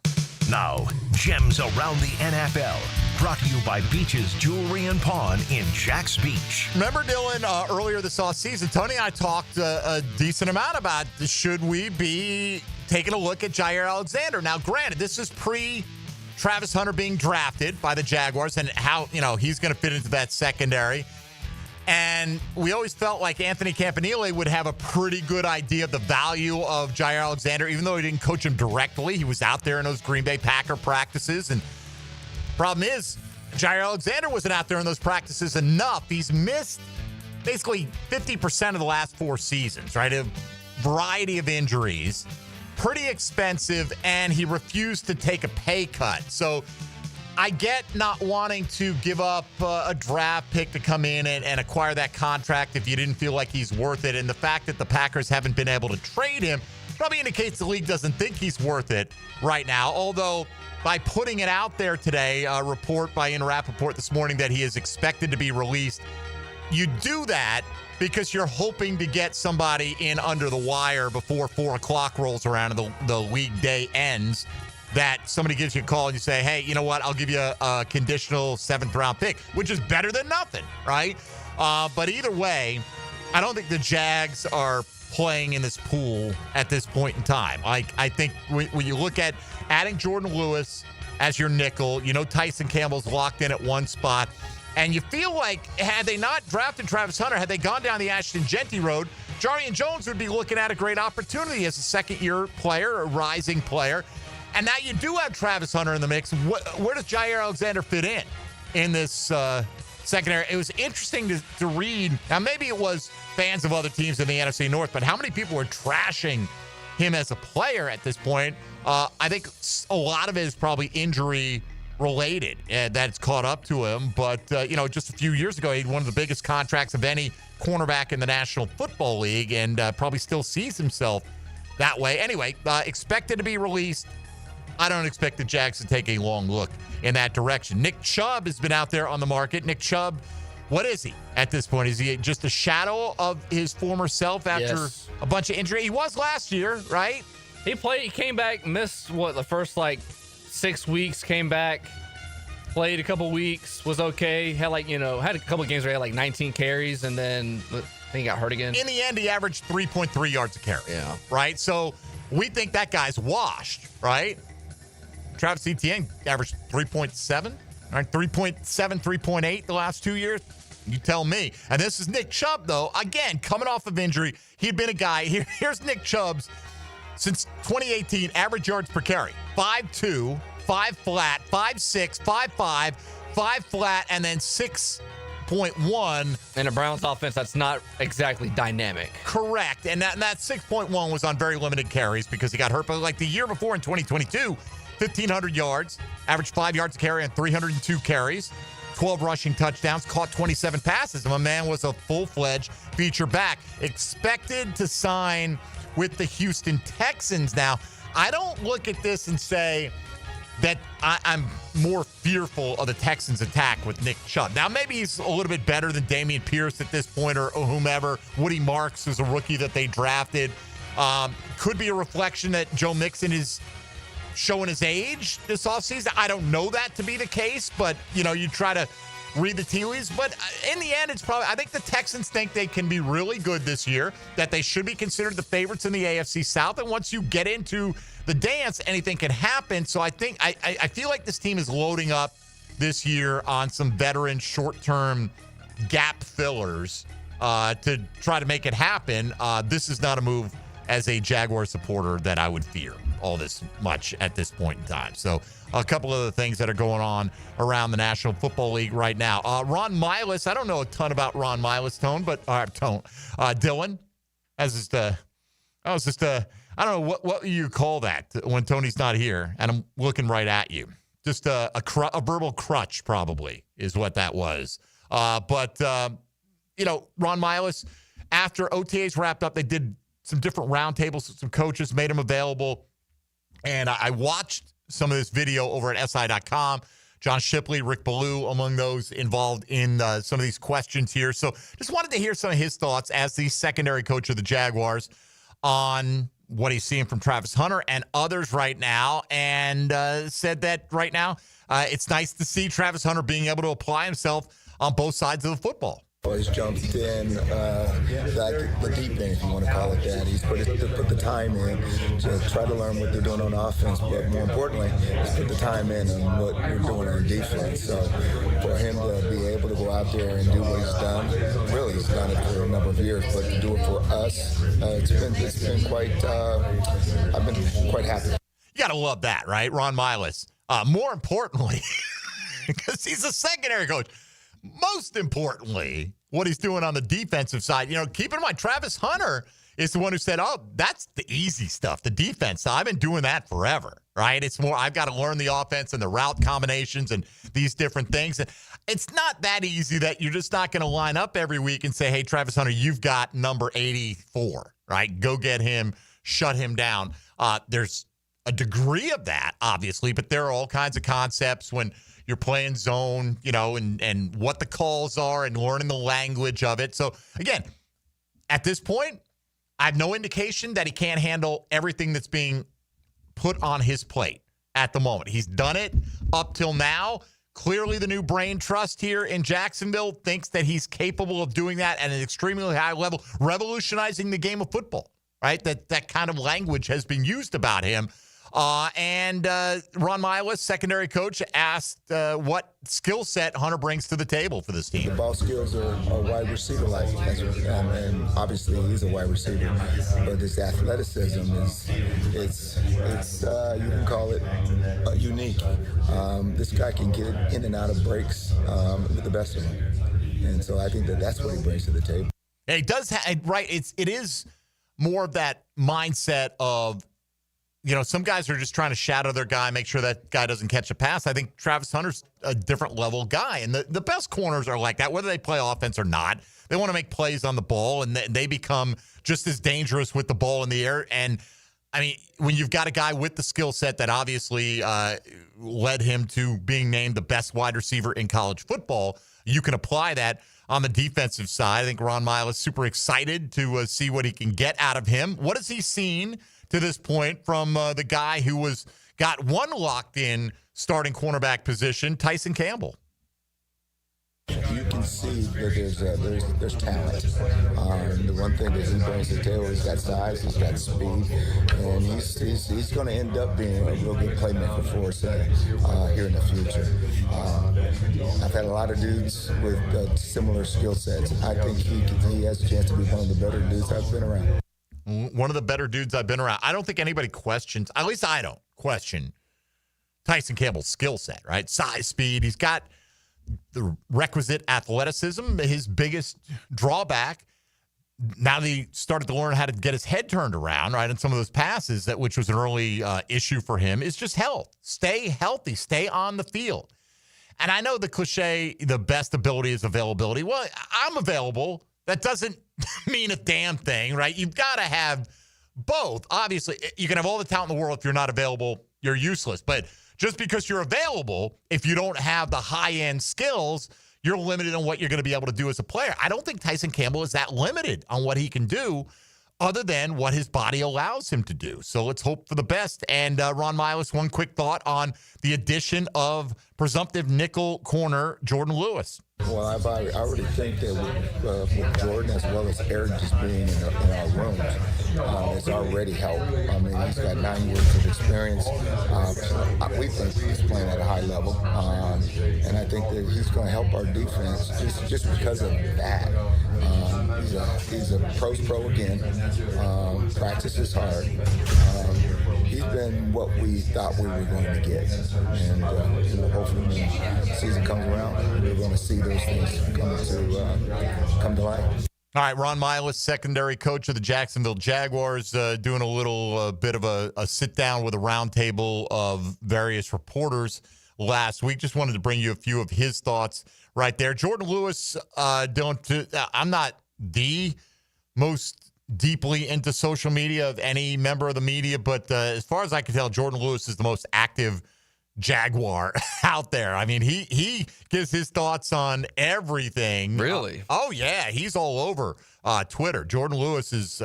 Now, gems around the NFL. Brought to you by Beach's Jewelry and Pawn in Jax Beach. Remember, Dylan, earlier this offseason, Tony and I talked a decent amount about should we be taking a look at Jair Alexander. Now, granted, this is pre-Travis Hunter being drafted by the Jaguars and how, he's going to fit into that secondary. And we always felt like Anthony Campanile would have a pretty good idea of the value of Jair Alexander, even though he didn't coach him directly. He was out there in those Green Bay Packer practices. And problem is, Jair Alexander wasn't out there in those practices enough. He's missed basically 50% of the last 4 seasons, right? A variety of injuries, pretty expensive, and he refused to take a pay cut. So I get not wanting to give up a draft pick to come in and acquire that contract if you didn't feel like he's worth it. And the fact that the Packers haven't been able to trade him probably indicates the league doesn't think he's worth it right now. Although, by putting it out there today, a report by Ian Rappaport this morning that he is expected to be released, you do that because you're hoping to get somebody in under the wire before 4 o'clock rolls around and the league day ends. that somebody gives you a call and you say, hey, you know what? I'll give you a conditional 7th-round pick, which is better than nothing, right? But either way, I don't think the Jags are playing in this pool at this point in time. I think when you look at adding Jordan Lewis as your nickel, Tyson Campbell's locked in at one spot, and you feel like had they not drafted Travis Hunter, had they gone down the Ashton Genty road, Jarian Jones would be looking at a great opportunity as a second-year player, a rising player. And now you do have Travis Hunter in the mix. Where does Jair Alexander fit in this secondary? It was interesting to read. Now, maybe it was fans of other teams in the NFC North, but how many people were trashing him as a player at this point? I think a lot of it is probably injury-related that's caught up to him. But, just a few years ago, he had one of the biggest contracts of any cornerback in the National Football League and probably still sees himself that way. Anyway, expected to be released. I don't expect the Jags to take a long look in that direction. Nick Chubb has been out there on the market. Nick Chubb, what is he at this point? Is he just a shadow of his former self after a bunch of injury? He was last year, right? He came back, missed the first 6 weeks, came back, played a couple weeks, was okay. Had had a couple of games where he had 19 carries, and then he got hurt again. In the end, he averaged 3.3 yards a carry. Yeah. Right? So we think that guy's washed, right? Travis Etienne averaged 3.7, right? 3.7, 3.8 the last 2 years. You tell me. And this is Nick Chubb, though. Again, coming off of injury, he'd been a guy. Here's Nick Chubb's, since 2018, average yards per carry. 5.2, 5 flat, 5.6, 5.5, 5 flat, and then 6.1. In a Browns offense that's not exactly dynamic. Correct. And that 6.1 was on very limited carries because he got hurt. But the year before in 2022, 1,500 yards, averaged 5 yards a carry on 302 carries, 12 rushing touchdowns, caught 27 passes. And my man was a full-fledged feature back. Expected to sign with the Houston Texans now. I don't look at this and say that I'm more fearful of the Texans' attack with Nick Chubb. Now, maybe he's a little bit better than Dameon Pierce at this point or whomever. Woody Marks is a rookie that they drafted. Could be a reflection that Joe Mixon is showing his age this offseason. I don't know that to be the case, but, you try to read the tea leaves. But in the end, I think the Texans think they can be really good this year, that they should be considered the favorites in the AFC South. And once you get into the dance, anything can happen. So I think I feel like this team is loading up this year on some veteran short-term gap fillers to try to make it happen. This is not a move as a Jaguar supporter that I would fear all this much at this point in time. So a couple of the things that are going on around the National Football League right now. Ron Miles, I don't know a ton about Ron Miles, Dylan, I don't know what you call that when Tony's not here, and I'm looking right at you. Just a verbal crutch probably is what that was. But Ron Miles, after OTAs wrapped up, they did some different roundtables with some coaches, made them available. And I watched some of this video over at SI.com. John Shipley, Rick Ballou, among those involved in some of these questions here. So just wanted to hear some of his thoughts as the secondary coach of the Jaguars on what he's seeing from Travis Hunter and others right now, and said that right now it's nice to see Travis Hunter being able to apply himself on both sides of the football. He's jumped in, the deep end, if you want to call it that. He's put the time in to try to learn what they're doing on offense, but more importantly, he's put the time in on what we're doing on defense. So for him to be able to go out there and do what he's done, really he's done it for a number of years, but to do it for us, it's been quite, I've been quite happy. You got to love that, right? Ron Miles. More importantly, because he's a secondary coach, most importantly, what he's doing on the defensive side. Keep in mind, Travis Hunter is the one who said, that's the easy stuff, the defense. I've been doing that forever, right? It's more, I've got to learn the offense and the route combinations and these different things. And it's not that easy that you're just not going to line up every week and say, hey, Travis Hunter, you've got number 84, right? Go get him, shut him down. There's a degree of that, obviously, but there are all kinds of concepts when you're playing zone, and what the calls are and learning the language of it. So, again, at this point, I have no indication that he can't handle everything that's being put on his plate. at the moment. He's done it up till now. Clearly, the new brain trust here in Jacksonville thinks that he's capable of doing that at an extremely high level, revolutionizing the game of football, right? That kind of language has been used about him. And Ron Miles, secondary coach, asked what skill set Hunter brings to the table for this team. The ball skills are wide receiver-like, and obviously he's a wide receiver. But his athleticism it's you can call it unique. This guy can get in and out of breaks with the best of them, and so I think that's what he brings to the table. And he does right. It is more of that mindset of, some guys are just trying to shadow their guy, make sure that guy doesn't catch a pass. I think Travis Hunter's a different level guy. And the best corners are like that, whether they play offense or not. They want to make plays on the ball, and they become just as dangerous with the ball in the air. And, I mean, when you've got a guy with the skill set that obviously led him to being named the best wide receiver in college football, you can apply that on the defensive side. I think Ron Miles is super excited to see what he can get out of him. What has he seen to this point from the guy who got one locked-in starting cornerback position, Tyson Campbell? You can see that there's talent. The one thing that he brings to the table, he's got size, he's got speed, and he's going to end up being a real good playmaker for us here in the future. I've had a lot of dudes with similar skill sets. I think he has a chance to be one of the better dudes I've been around. One of the better dudes I've been around. I don't think anybody questions, at least I don't question, Tyson Campbell's skill set, right? Size, speed. He's got the requisite athleticism. His biggest drawback, now that he started to learn how to get his head turned around, right, and some of those passes, which was an early issue for him, is just health. Stay healthy. Stay on the field. And I know the cliche, the best ability is availability. Well, I'm available. That doesn't mean a damn thing, right? You've got to have both. Obviously, you can have all the talent in the world. If you're not available, you're useless. But just because you're available, if you don't have the high-end skills, you're limited on what you're going to be able to do as a player. I don't think Tyson Campbell is that limited on what he can do other than what his body allows him to do. So let's hope for the best. And Ron Miles, one quick thought on the addition of presumptive nickel corner Jordan Lewis. Well, I already think that with Jordan, as well as Eric just being in our rooms, it's already helped. I mean, he's got 9 years of experience. We think he's playing at a high level. And I think that he's going to help our defense just because of that. He's a pro's pro again. Practices hard. He's been what we thought we were going to get. And hopefully when the season comes around, we're going to see those things come to light. All right, Ron Miles, secondary coach of the Jacksonville Jaguars, doing a little bit of a sit-down with a roundtable of various reporters last week. Just wanted to bring you a few of his thoughts right there. Jordan Lewis, I'm not the most deeply into social media of any member of the media, but as far as I can tell, Jordan Lewis is the most active Jaguar out there. I mean, he gives his thoughts on everything. Really? Oh, yeah. He's all over Twitter. Jordan Lewis is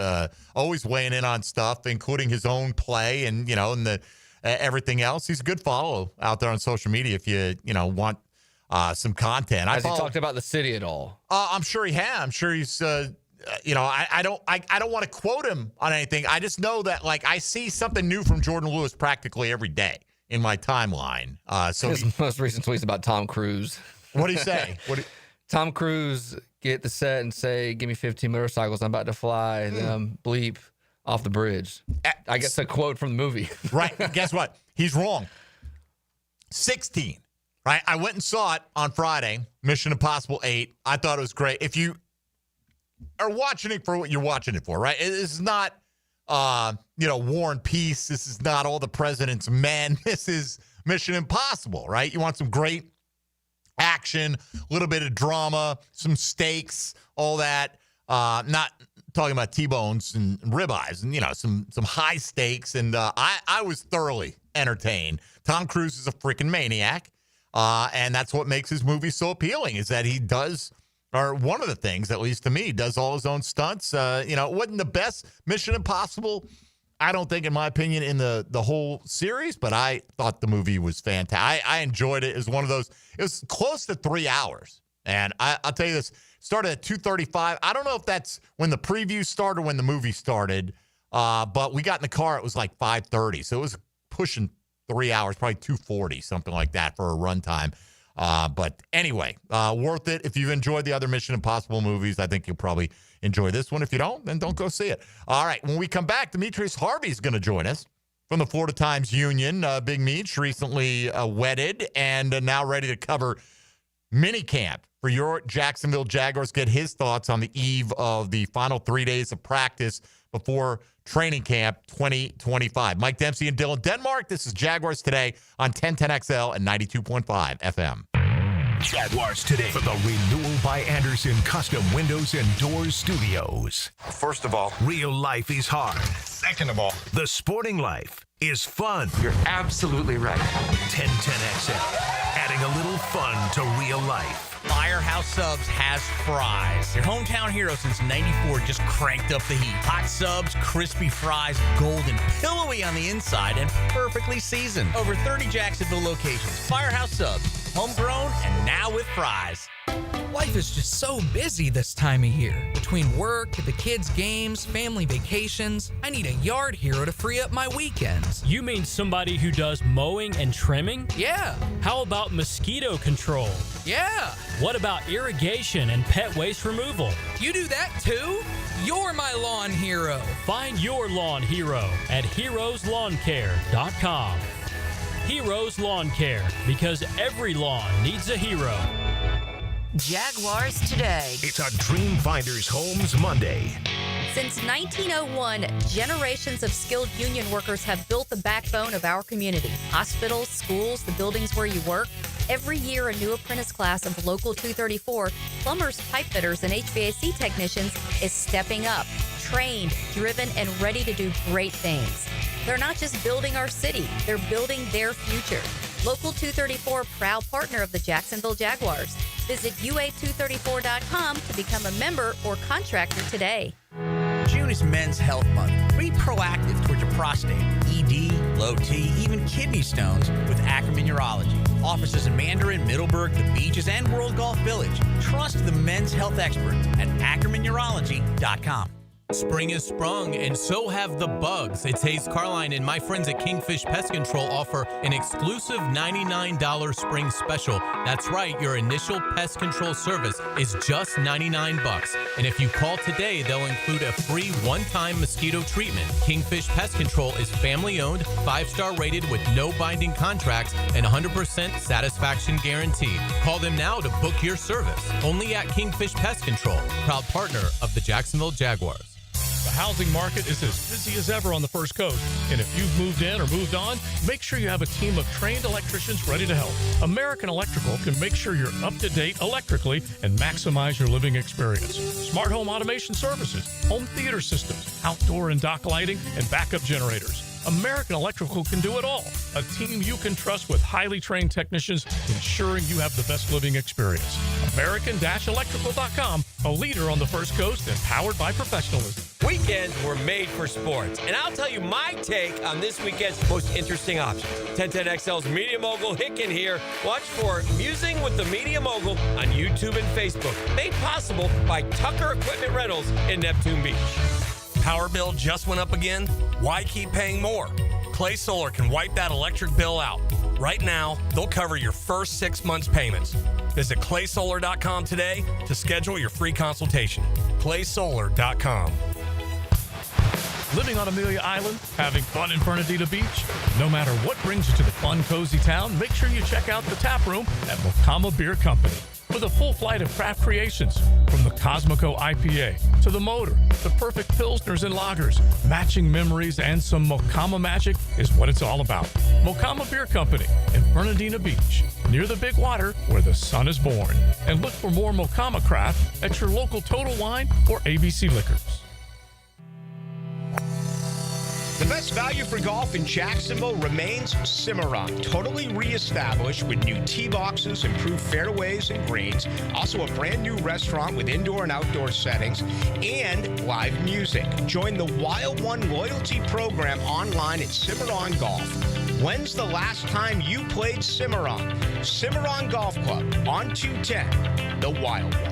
always weighing in on stuff, including his own play and, and the everything else. He's a good follow out there on social media if you want some content. Has he talked about the city at all? I'm sure he has. I'm sure he's I don't want to quote him on anything. I just know that I see something new from Jordan Lewis practically every day in my timeline. So his most recent tweet's about Tom Cruise. What did he say? Tom Cruise get the set and say, "Give me 15 motorcycles. I'm about to fly." And then bleep off the bridge. I guess a quote from the movie. Right. Guess what? He's wrong. 16. Right. I went and saw it on Friday. Mission Impossible 8. I thought it was great. If you are watching it for what you're watching it for, right? This is not, War and Peace. This is not All the President's Men. This is Mission Impossible, right? You want some great action, a little bit of drama, some stakes, all that. Not talking about T-bones and ribeyes, and some high stakes. And I was thoroughly entertained. Tom Cruise is a freaking maniac, and that's what makes his movie so appealing. Is that he does. Or one of the things, at least to me, does all his own stunts. It wasn't the best Mission Impossible I don't think, in my opinion, in the whole series, but I thought the movie was fantastic. I enjoyed it. It was one of those, it was close to 3 hours. And I'll tell you this, started at 2:35. I don't know if that's when the preview started or when the movie started, but we got in the car, it was like 5:30. So it was pushing 3 hours, probably 2:40, something like that for a runtime. But anyway, worth it. If you've enjoyed the other Mission Impossible movies, I think you'll probably enjoy this one. If you don't, then don't go see it. All right, when we come back, Demetrius Harvey is going to join us from the Florida Times-Union. Big Meech recently wedded and now ready to cover minicamp for your Jacksonville Jaguars. Get his thoughts on the eve of the final 3 days of practice before training camp 2025. Mike Dempsey and Dylan Denmark. This is Jaguars Today on 1010XL and 92.5 FM. Jaguars Today for the Renewal by Anderson Custom Windows and Doors Studios. First of all, real life is hard. Second of all, the sporting life is fun. You're absolutely right. 1010XL, adding a little fun to real life. Firehouse Subs has fries. Your hometown hero since '94 just cranked up the heat. Hot subs, crispy fries, golden, pillowy on the inside, and perfectly seasoned. Over 30 Jacksonville locations. Firehouse Subs, homegrown and now with fries. Life is just so busy this time of year. Between work, the kids' games, family vacations, I need a yard hero to free up my weekends. You mean somebody who does mowing and trimming? Yeah. How about mosquito control? Yeah. What about irrigation and pet waste removal? You do that too? You're my lawn hero. Find your lawn hero at heroeslawncare.com. Heroes Lawn Care, because every lawn needs a hero. Jaguars Today. It's a Dream Finders Homes Monday. Since 1901, generations of skilled union workers have built the backbone of our community. Hospitals, schools, the buildings where you work. Every year, a new apprentice class of Local 234, plumbers, pipe fitters, and HVAC technicians is stepping up, trained, driven, and ready to do great things. They're not just building our city, they're building their future. Local 234, proud partner of the Jacksonville Jaguars. Visit UA234.com to become a member or contractor today. June is Men's Health Month. Be proactive towards your prostate, ED, low T, even kidney stones with Ackerman Urology. Offices in Mandarin, Middleburg, the Beaches, and World Golf Village. Trust the men's health experts at AckermanUrology.com. Spring has sprung, and so have the bugs. It's Hayes Carline and my friends at Kingfish Pest Control offer an exclusive $99 spring special. That's right, your initial pest control service is just $99. And if you call today, they'll include a free one-time mosquito treatment. Kingfish Pest Control is family-owned, 5-star rated with no binding contracts and 100% satisfaction guarantee. Call them now to book your service. Only at Kingfish Pest Control, proud partner of the Jacksonville Jaguars. The housing market is as busy as ever on the First Coast. And if you've moved in or moved on, make sure you have a team of trained electricians ready to help. American Electrical can make sure you're up to date electrically and maximize your living experience. Smart home automation services, home theater systems, outdoor and dock lighting, and backup generators. American Electrical can do it all. A team you can trust with highly trained technicians ensuring you have the best living experience. American-Electrical.com, a leader on the First Coast and powered by professionalism. Weekends were made for sports, and I'll tell you my take on this weekend's most interesting option. 1010XL's Media Mogul Hicken here. Watch for Musing with the Media Mogul on YouTube and Facebook. Made possible by Tucker Equipment Rentals in Neptune Beach. Power bill just went up again? Why keep paying more? Clay Solar can wipe that electric bill out. Right now, they'll cover your first 6 months' payments. Visit claysolar.com today to schedule your free consultation. claysolar.com. Living on Amelia Island, having fun in Bernardino Beach? No matter what brings you to the fun, cozy town, make sure you check out the tap room at Mocama Beer Company. With a full flight of craft creations, from the Cosmico IPA to the Motor, the perfect Pilsners and lagers, matching memories and some Mocama magic is what it's all about. Mocama Beer Company in Bernardino Beach, near the big water where the sun is born. And look for more Mocama craft at your local Total Wine or ABC Liquors. The best value for golf in Jacksonville remains Cimarron. Totally reestablished with new tee boxes, improved fairways and greens. Also a brand new restaurant with indoor and outdoor settings and live music. Join the Wild One loyalty program online at Cimarron Golf. When's the last time you played Cimarron? Cimarron Golf Club on 210, the Wild One.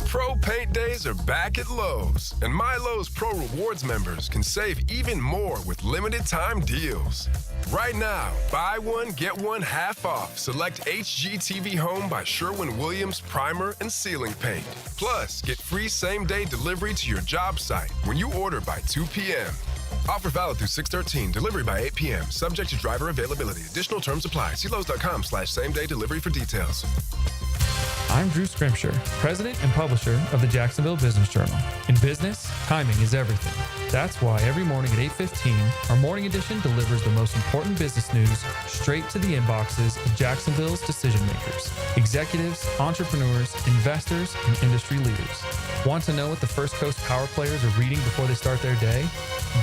Pro Paint Days are back at Lowe's, and My Lowe's Pro Rewards members can save even more with limited time deals. Right now, buy one, get one half off. Select HGTV Home by Sherwin-Williams Primer and Ceiling Paint. Plus, get free same-day delivery to your job site when you order by 2 p.m. Offer valid through 6/13. Delivery by 8 p.m. Subject to driver availability. Additional terms apply. See Lowe's.com/same-day delivery for details. I'm Drew Scrimshire, president and publisher of the Jacksonville Business Journal. In business, timing is everything. That's why every morning at 8:15, our morning edition delivers the most important business news straight to the inboxes of Jacksonville's decision makers, executives, entrepreneurs, investors, and industry leaders. Want to know what the First Coast power players are reading before they start their day?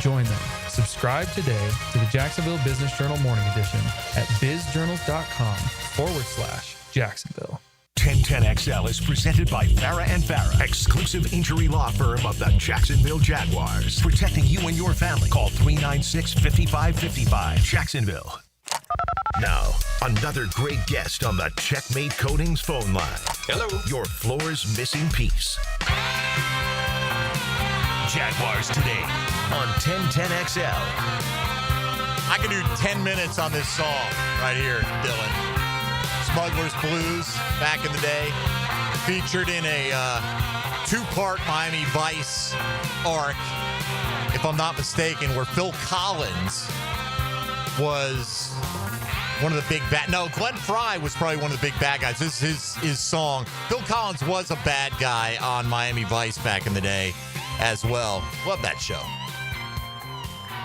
Join them. Subscribe today to the Jacksonville Business Journal Morning Edition at bizjournals.com/Jacksonville. 1010XL is presented by Farah & Farah, exclusive injury law firm of the Jacksonville Jaguars. Protecting you and your family. Call 396-5555, Jacksonville. Now, another great guest on the Checkmate Coatings phone line. Hello. Your floor's missing piece. Jaguars Today on 1010XL. I could do 10 minutes on this song right here, Dylan. Smuggler's Blues, back in the day, featured in a two-part Miami Vice arc, if I'm not mistaken, where Phil Collins was one of the big bad. No, Glenn Frey was probably one of the big bad guys. This is his song. Phil Collins was a bad guy on Miami Vice back in the day as well. Love that show.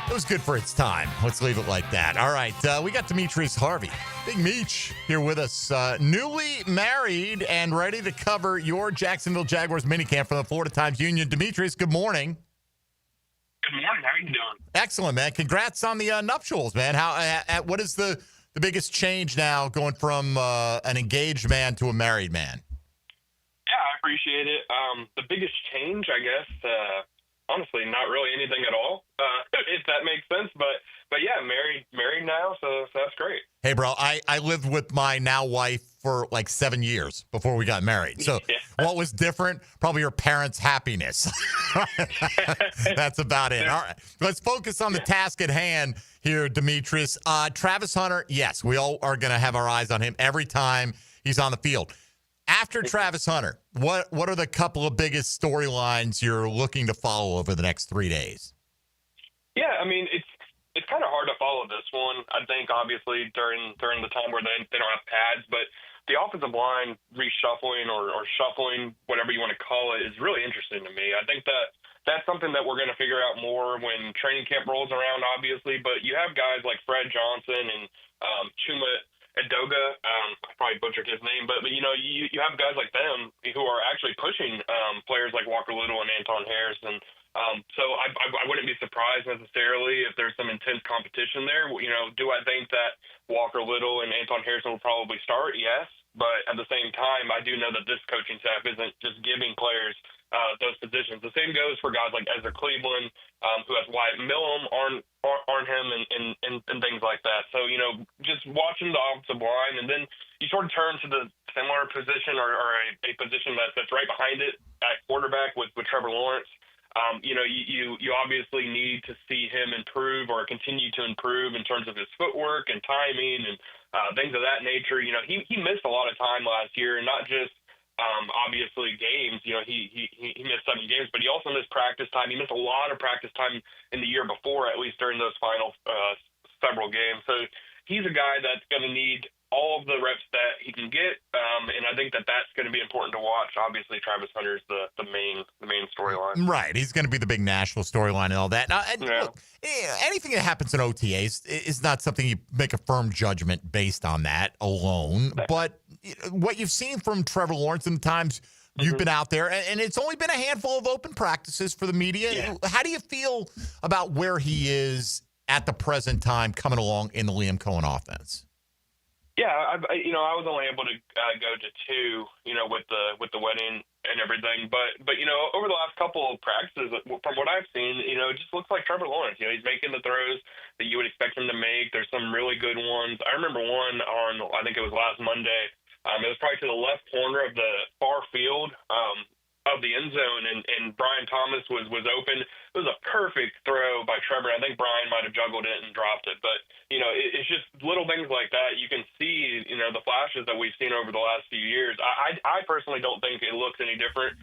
It was good for its time. Let's leave it like that. All right, we got Demetrius Harvey. Big Meech here with us. Newly married and ready to cover your Jacksonville Jaguars minicamp from the Florida Times-Union. Demetrius, good morning. Good morning. How are you doing? Excellent, man. Congrats on the nuptials, man. What is the biggest change now going from an engaged man to a married man? Yeah, I appreciate it. The biggest change, I guess, honestly, not really anything at all, if that makes sense. But yeah, married now, so that's great. Hey, bro, I lived with my now wife for like 7 years before we got married. So what was different? Probably your parents' happiness. That's about it. All right, let's focus on the task at hand here, Demetrius. Travis Hunter, yes, we all are going to have our eyes on him every time he's on the field. After Travis Hunter, what are the couple of biggest storylines you're looking to follow over the next 3 days? Yeah, I mean, it's kind of hard to follow this one. I think, obviously, during the time where they don't have pads, but the offensive line reshuffling or shuffling, whatever you want to call it, is really interesting to me. I think that's something that we're going to figure out more when training camp rolls around, obviously. But you have guys like Fred Johnson and Chuma Edoga, I probably butchered his name, but you know, you have guys like them who are actually pushing players like Walker Little and Anton Harrison. So I wouldn't be surprised necessarily if there's some intense competition there. You know, do I think that Walker Little and Anton Harrison will probably start? Yes. But at the same time, I do know that this coaching staff isn't just giving players those positions. The same goes for guys like Ezra Cleveland, who has Wyatt Millham, Arnhem, and things like that. So, you know, just watching the offensive line, and then you sort of turn to the similar position or a position that's right behind it at quarterback with Trevor Lawrence. You know, you obviously need to see him improve or continue to improve in terms of his footwork and timing and things of that nature. You know, he missed a lot of time last year, and not just obviously games. You know, he missed 7 games, but he also missed practice time. He missed a lot of practice time in the year before, at least during those final several games. So he's a guy that's going to need all of the reps that he can get, and I think that's going to be important to watch. Obviously, Travis Hunter's the main storyline. Right, he's going to be the big national storyline and all that. Now, look, anything that happens in OTAs is not something you make a firm judgment based on that alone. But what you've seen from Trevor Lawrence in the times You've been out there, and it's only been a handful of open practices for the media. Yeah. How do you feel about where he is at the present time coming along in the Liam Cohen offense? Yeah, I was only able to go to two, with the wedding and everything. But over the last couple of practices, from what I've seen, it just looks like Trevor Lawrence. He's making the throws that you would expect him to make. There's some really good ones. I remember one on, I think it was last Monday. It was probably to the left corner of the far field of the end zone, and Brian Thomas was open. It was a perfect throw by Trevor. I think Brian might have juggled it and dropped it. But, it's just little things like that. You can see, the flashes that we've seen over the last few years. I personally don't think it looks any different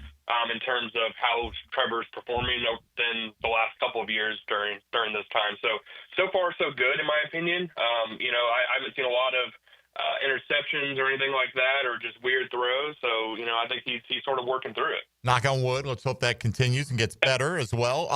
in terms of how Trevor's performing than the last couple of years during this time. So far, so good, in my opinion. I haven't seen a lot of interceptions or anything like that, or just weird throws. So, I think he's sort of working through it. Knock on wood. Let's hope that continues and gets better as well.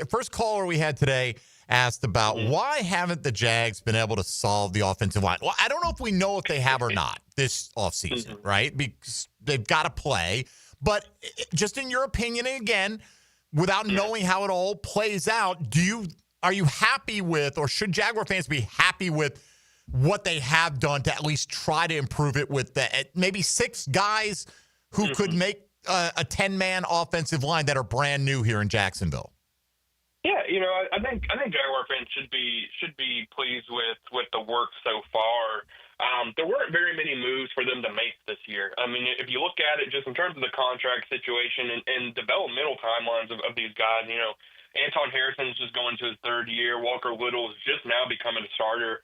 First caller we had today asked about why haven't the Jags been able to solve the offensive line? Well, I don't know if we know if they have or not this offseason, right? Because they've got to play. But just in your opinion, and again, without knowing how it all plays out, are you happy with, or should Jaguar fans be happy with what they have done to at least try to improve it with maybe 6 guys who could make a 10-man offensive line that are brand new here in Jacksonville? Yeah, I think Jaguar fans should be pleased with the work so far. There weren't very many moves for them to make this year. I mean, if you look at it just in terms of the contract situation and developmental timelines of these guys, Anton Harrison's just going to his 3rd year. Walker Little's just now becoming a starter.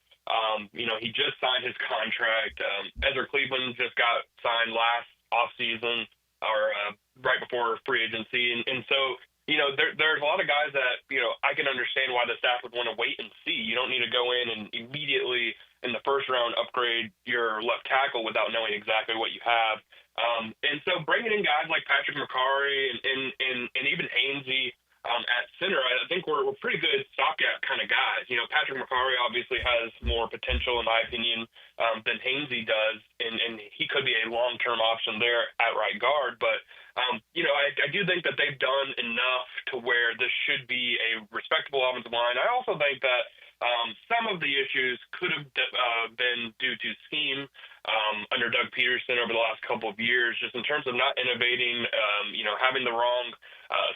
He just signed his contract. Ezra Cleveland just got signed last offseason or right before free agency. And so, there's a lot of guys that, I can understand why the staff would want to wait and see. You don't need to go in and immediately in the first round upgrade your left tackle without knowing exactly what you have. And so bringing in guys like Patrick McCarry and even Hainsey at center, I think we're pretty good stopgap kind of guys. Patrick McCarry obviously has more potential, in my opinion, than Hainsey does, and he could be a long-term option there at right guard. But, I do think that they've done enough to where this should be a respectable offensive line. I also think that some of the issues could have been due to scheme under Doug Peterson over the last couple of years, just in terms of not innovating, having the wrong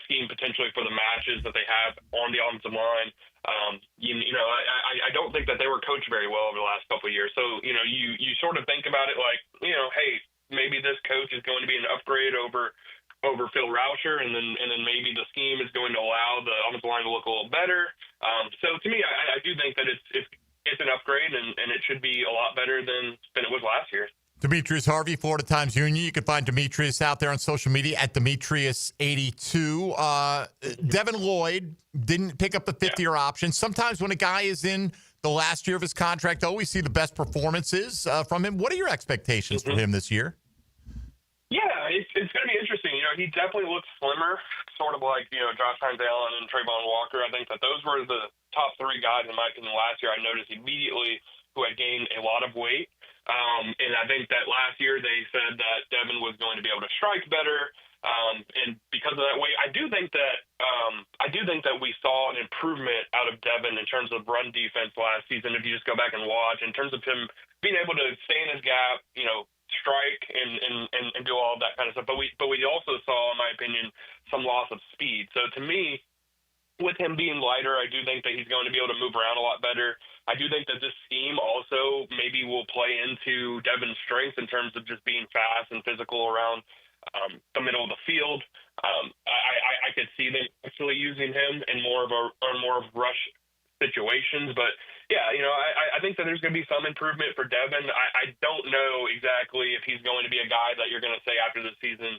scheme potentially for the matches that they have on the offensive line. I don't think that they were coached very well over the last couple of years. So, you sort of think about it like, hey, maybe this coach is going to be an upgrade over Phil Rauscher, and then maybe the scheme is going to allow the offensive line to look a little better. So to me, I do think that it's an upgrade, and it should be a lot better than it was last year. Demetrius Harvey, Florida Times Union. You can find Demetrius out there on social media at Demetrius82. Devin Lloyd didn't pick up the 5th-year option. Sometimes when a guy is in the last year of his contract, though, we see the best performances from him. What are your expectations for him this year? Yeah, it's going to be interesting. He definitely looks slimmer, sort of like, Josh Hines Allen and Trayvon Walker. I think that those were the top 3 guys, in my opinion, last year. I noticed immediately who had gained a lot of weight. And I think that last year they said that Devin was going to be able to strike better. And because of that weight, I do think that we saw an improvement out of Devin in terms of run defense last season. If you just go back and watch, in terms of him being able to stay in his gap, strike and do all of that kind of stuff. But we also saw, in my opinion, some loss of speed. So to me, with him being lighter, I do think that he's going to be able to move around a lot better. I do think that this scheme also maybe will play into Devin's strengths in terms of just being fast and physical around the middle of the field. I could see them actually using him in more of rush situations, but yeah, I think that there's going to be some improvement for Devin. I don't know exactly if he's going to be a guy that you're going to say after the season,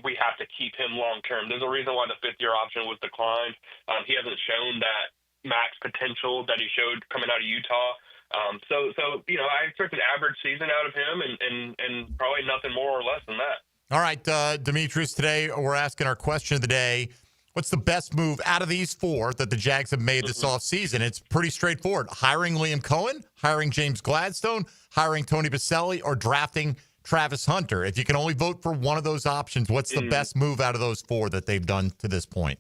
we have to keep him long term. There's a reason why the 5th-year option was declined. He hasn't shown that max potential that he showed coming out of Utah. So I expect an average season out of him and probably nothing more or less than that. All right, Demetrius, today we're asking our question of the day. What's the best move out of these 4 that the Jags have made this offseason? It's pretty straightforward. Hiring Liam Cohen, hiring James Gladstone, hiring Tony Baselli, or drafting Travis Hunter. If you can only vote for one of those options, what's the best move out of those four that they've done to this point?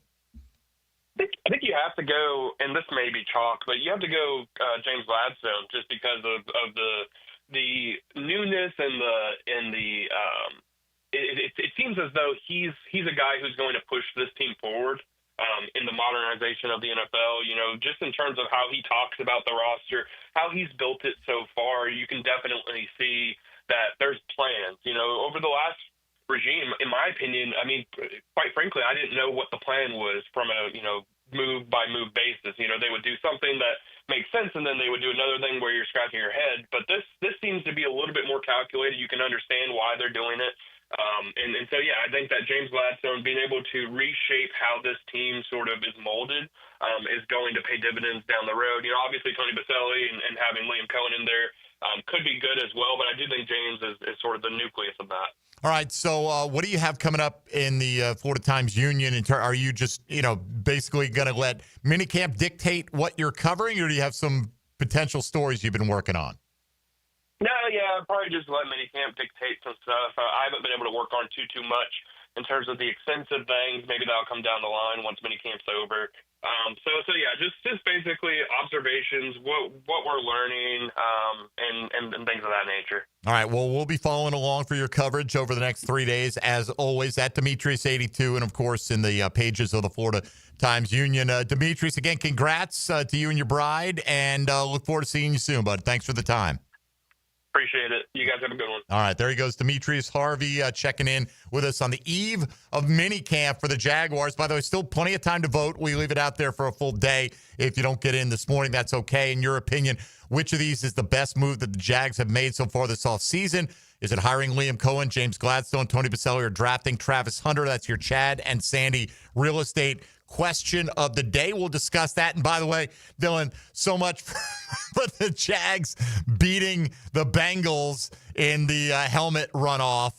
I think you have to go, and this may be chalk, but you have to go James Gladstone just because of the newness and the it seems as though he's a guy who's going to push this team forward in the modernization of the NFL. You know, just in terms of how he talks about the roster, how he's built it so far, you can definitely see that there's plans. You know, over the last regime, in my opinion, I mean, quite frankly, I didn't know what the plan was from a, move by move basis. You know, they would do something that makes sense, and then they would do another thing where you're scratching your head. But this seems to be a little bit more calculated. You can understand why they're doing it. And so, yeah, I think that James Gladstone being able to reshape how this team sort of is molded is going to pay dividends down the road. You know, obviously Tony Baselli and having Liam Cohen in there could be good as well, but I do think James is sort of the nucleus of that. All right, so what do you have coming up in the Florida Times Union? Are you just, basically going to let minicamp dictate what you're covering, or do you have some potential stories you've been working on? No, yeah, I'd probably just let minicamp dictate some stuff. I haven't been able to work on too much in terms of the extensive things. Maybe that'll come down the line once minicamp's over. So yeah, just basically observations, what we're learning, and things of that nature. All right, well, we'll be following along for your coverage over the next 3 days, as always, at Demetrius82, and, of course, in the pages of the Florida Times Union. Demetrius, again, congrats to you and your bride, and look forward to seeing you soon, bud. Thanks for the time. Appreciate it. You guys have a good one. All right, there he goes, Demetrius Harvey, checking in with us on the eve of minicamp for the Jaguars. By the way, still plenty of time to vote. We leave it out there for a full day. If you don't get in this morning, that's okay. In your opinion, which of these is the best move that the Jags have made so far this offseason? Is it hiring Liam Cohen, James Gladstone, Tony Baselli, or drafting Travis Hunter? That's your Chad and Sandy real estate question of the day. We'll discuss that. And by the way, Dylan, so much for the Jags beating the Bengals in the helmet runoff.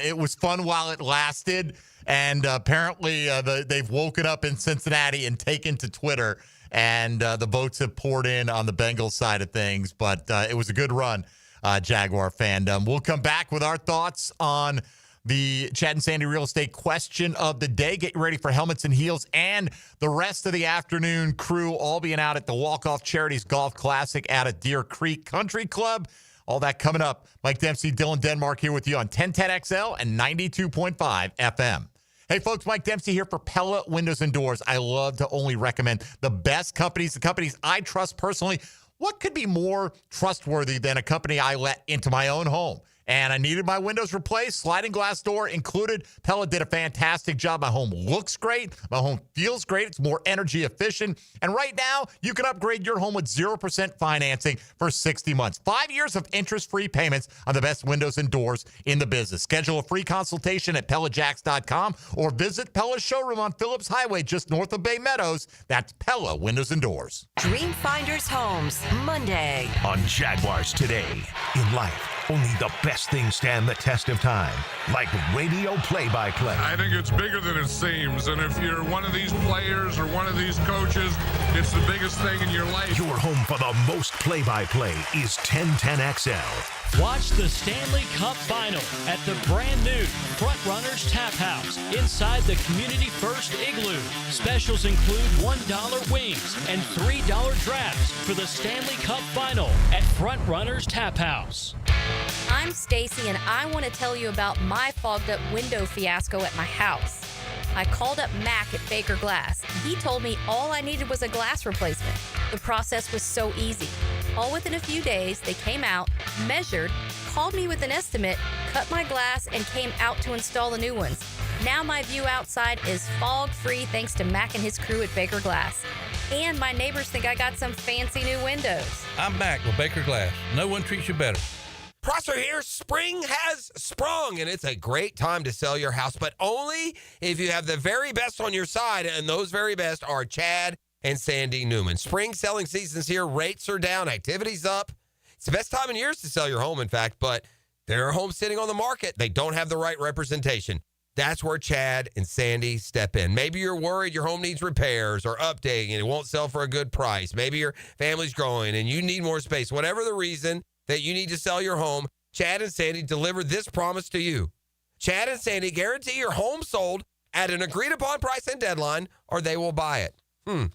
It was fun while it lasted. And apparently they've woken up in Cincinnati and taken to Twitter. And the votes have poured in on the Bengals side of things. But it was a good run, Jaguar fandom. We'll come back with our thoughts on the Chad and Sandy real estate question of the day. Get ready for Helmets and Heels and the rest of the afternoon crew all being out at the Walk-Off Charities Golf Classic out at Deer Creek Country Club. All that coming up. Mike Dempsey, Dylan Denmark here with you on 1010XL and 92.5 FM. Hey, folks, Mike Dempsey here for Pella Windows and Doors. I love to only recommend the best companies, the companies I trust personally. What could be more trustworthy than a company I let into my own home? And I needed my windows replaced, sliding glass door included. Pella did a fantastic job. My home looks great. My home feels great. It's more energy efficient. And right now, you can upgrade your home with 0% financing for 60 months. 5 years of interest-free payments on the best windows and doors in the business. Schedule a free consultation at PellaJacks.com or visit Pella's showroom on Phillips Highway just north of Bay Meadows. That's Pella Windows and Doors. Dreamfinders Homes, Monday. On Jaguars Today. In life, only the best things stand the test of time, like radio play-by-play. I think it's bigger than it seems, and if you're one of these players or one of these coaches, it's the biggest thing in your life. Your home for the most play-by-play is 1010XL. Watch the Stanley Cup Final at the brand new Front Runners Tap House inside the Community First Igloo. Specials include $1 wings and $3 drafts for the Stanley Cup Final at Front Runners Tap House. I'm Stacy, and I want to tell you about my fogged up window fiasco at my house. I called up Mac at Baker Glass. He told me all I needed was a glass replacement. The process was so easy. All within a few days, they came out, measured, called me with an estimate, cut my glass, and came out to install the new ones. Now my view outside is fog-free thanks to Mac and his crew at Baker Glass. And my neighbors think I got some fancy new windows. I'm Mac with Baker Glass. No one treats you better. Prosser here. Spring has sprung, and it's a great time to sell your house, but only if you have the very best on your side, and those very best are Chad and Sandy Newman. Spring selling season's here. Rates are down. Activity's up. It's the best time in years to sell your home, in fact, but there are homes sitting on the market. They don't have the right representation. That's where Chad and Sandy step in. Maybe you're worried your home needs repairs or updating and it won't sell for a good price. Maybe your family's growing and you need more space. Whatever the reason that you need to sell your home, Chad and Sandy deliver this promise to you. Chad and Sandy guarantee your home sold at an agreed-upon price and deadline, or they will buy it.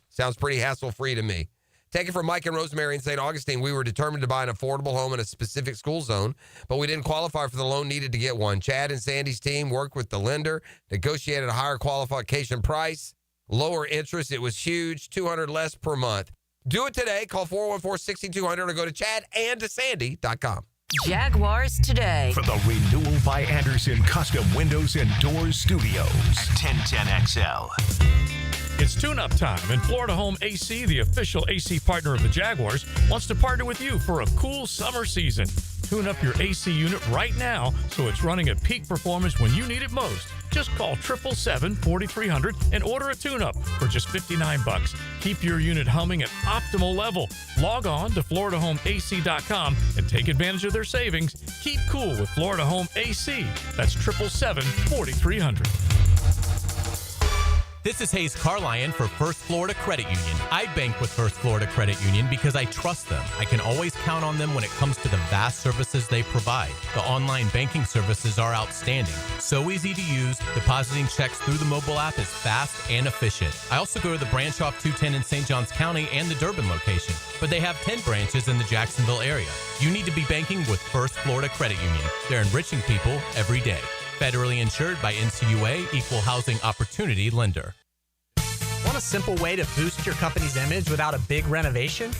Sounds pretty hassle-free to me. Take it from Mike and Rosemary in St. Augustine. We were determined to buy an affordable home in a specific school zone, but we didn't qualify for the loan needed to get one. Chad and Sandy's team worked with the lender, negotiated a higher qualification price, lower interest. It was huge, $200 less per month. Do it today. Call 414-6200 or go to chadandsandy.com. Jaguars Today. For the Renewal by Anderson Custom Windows and Doors Studios at 1010XL. It's tune-up time, and Florida Home AC, the official AC partner of the Jaguars, wants to partner with you for a cool summer season. Tune up your AC unit right now so it's running at peak performance when you need it most. Just call 777-4300 and order a tune-up for just $59. Keep your unit humming at optimal level. Log on to FloridaHomeAC.com and take advantage of their savings. Keep cool with Florida Home AC. That's 777-4300. This is Hayes Carline for First Florida Credit Union. I bank with First Florida Credit Union because I trust them. I can always count on them when it comes to the vast services they provide. The online banking services are outstanding. So easy to use, depositing checks through the mobile app is fast and efficient. I also go to the branch off 210 in St. Johns County and the Durbin location, but they have 10 branches in the Jacksonville area. You need to be banking with First Florida Credit Union. They're enriching people every day. Federally insured by NCUA, Equal Housing Opportunity Lender. Want a simple way to boost your company's image without a big renovation?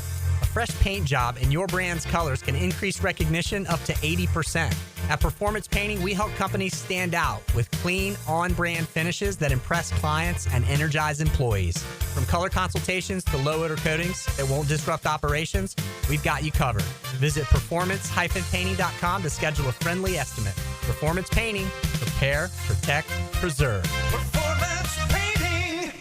A fresh paint job in your brand's colors can increase recognition up to 80%. At Performance Painting, we help companies stand out with clean, on-brand finishes that impress clients and energize employees. From color consultations to low-odor coatings that won't disrupt operations, we've got you covered. Visit performance-painting.com to schedule a friendly estimate. Performance Painting. Prepare, protect, preserve. Performance Painting.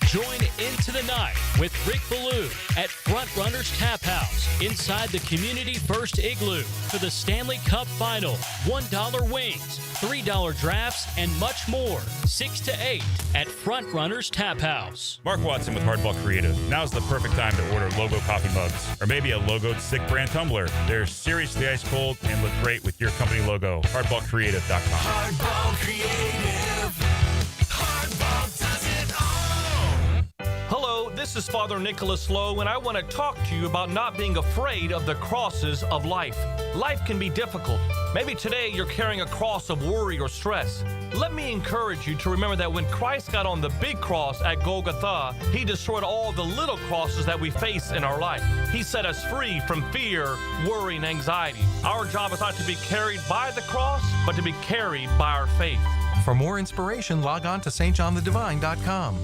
Join Into the Night with Rick Ballou at Front Runners Tap House inside the Community First Igloo for the Stanley Cup Final. $1 wings, $3 drafts, and much more. 6 to 8 at Front Runners Tap House. Mark Watson with Hardball Creative. Now's the perfect time to order logo coffee mugs or maybe a logoed Sick brand tumbler. They're seriously ice cold and look great with your company logo. HardballCreative.com. Hardball Creative. Hardball does it all. Hello, this is Father Nicholas Lowe, and I want to talk to you about not being afraid of the crosses of life. Life can be difficult. Maybe today you're carrying a cross of worry or stress. Let me encourage you to remember that when Christ got on the big cross at Golgotha, he destroyed all the little crosses that we face in our life. He set us free from fear, worry, and anxiety. Our job is not to be carried by the cross, but to be carried by our faith. For more inspiration, log on to stjohnthedivine.com.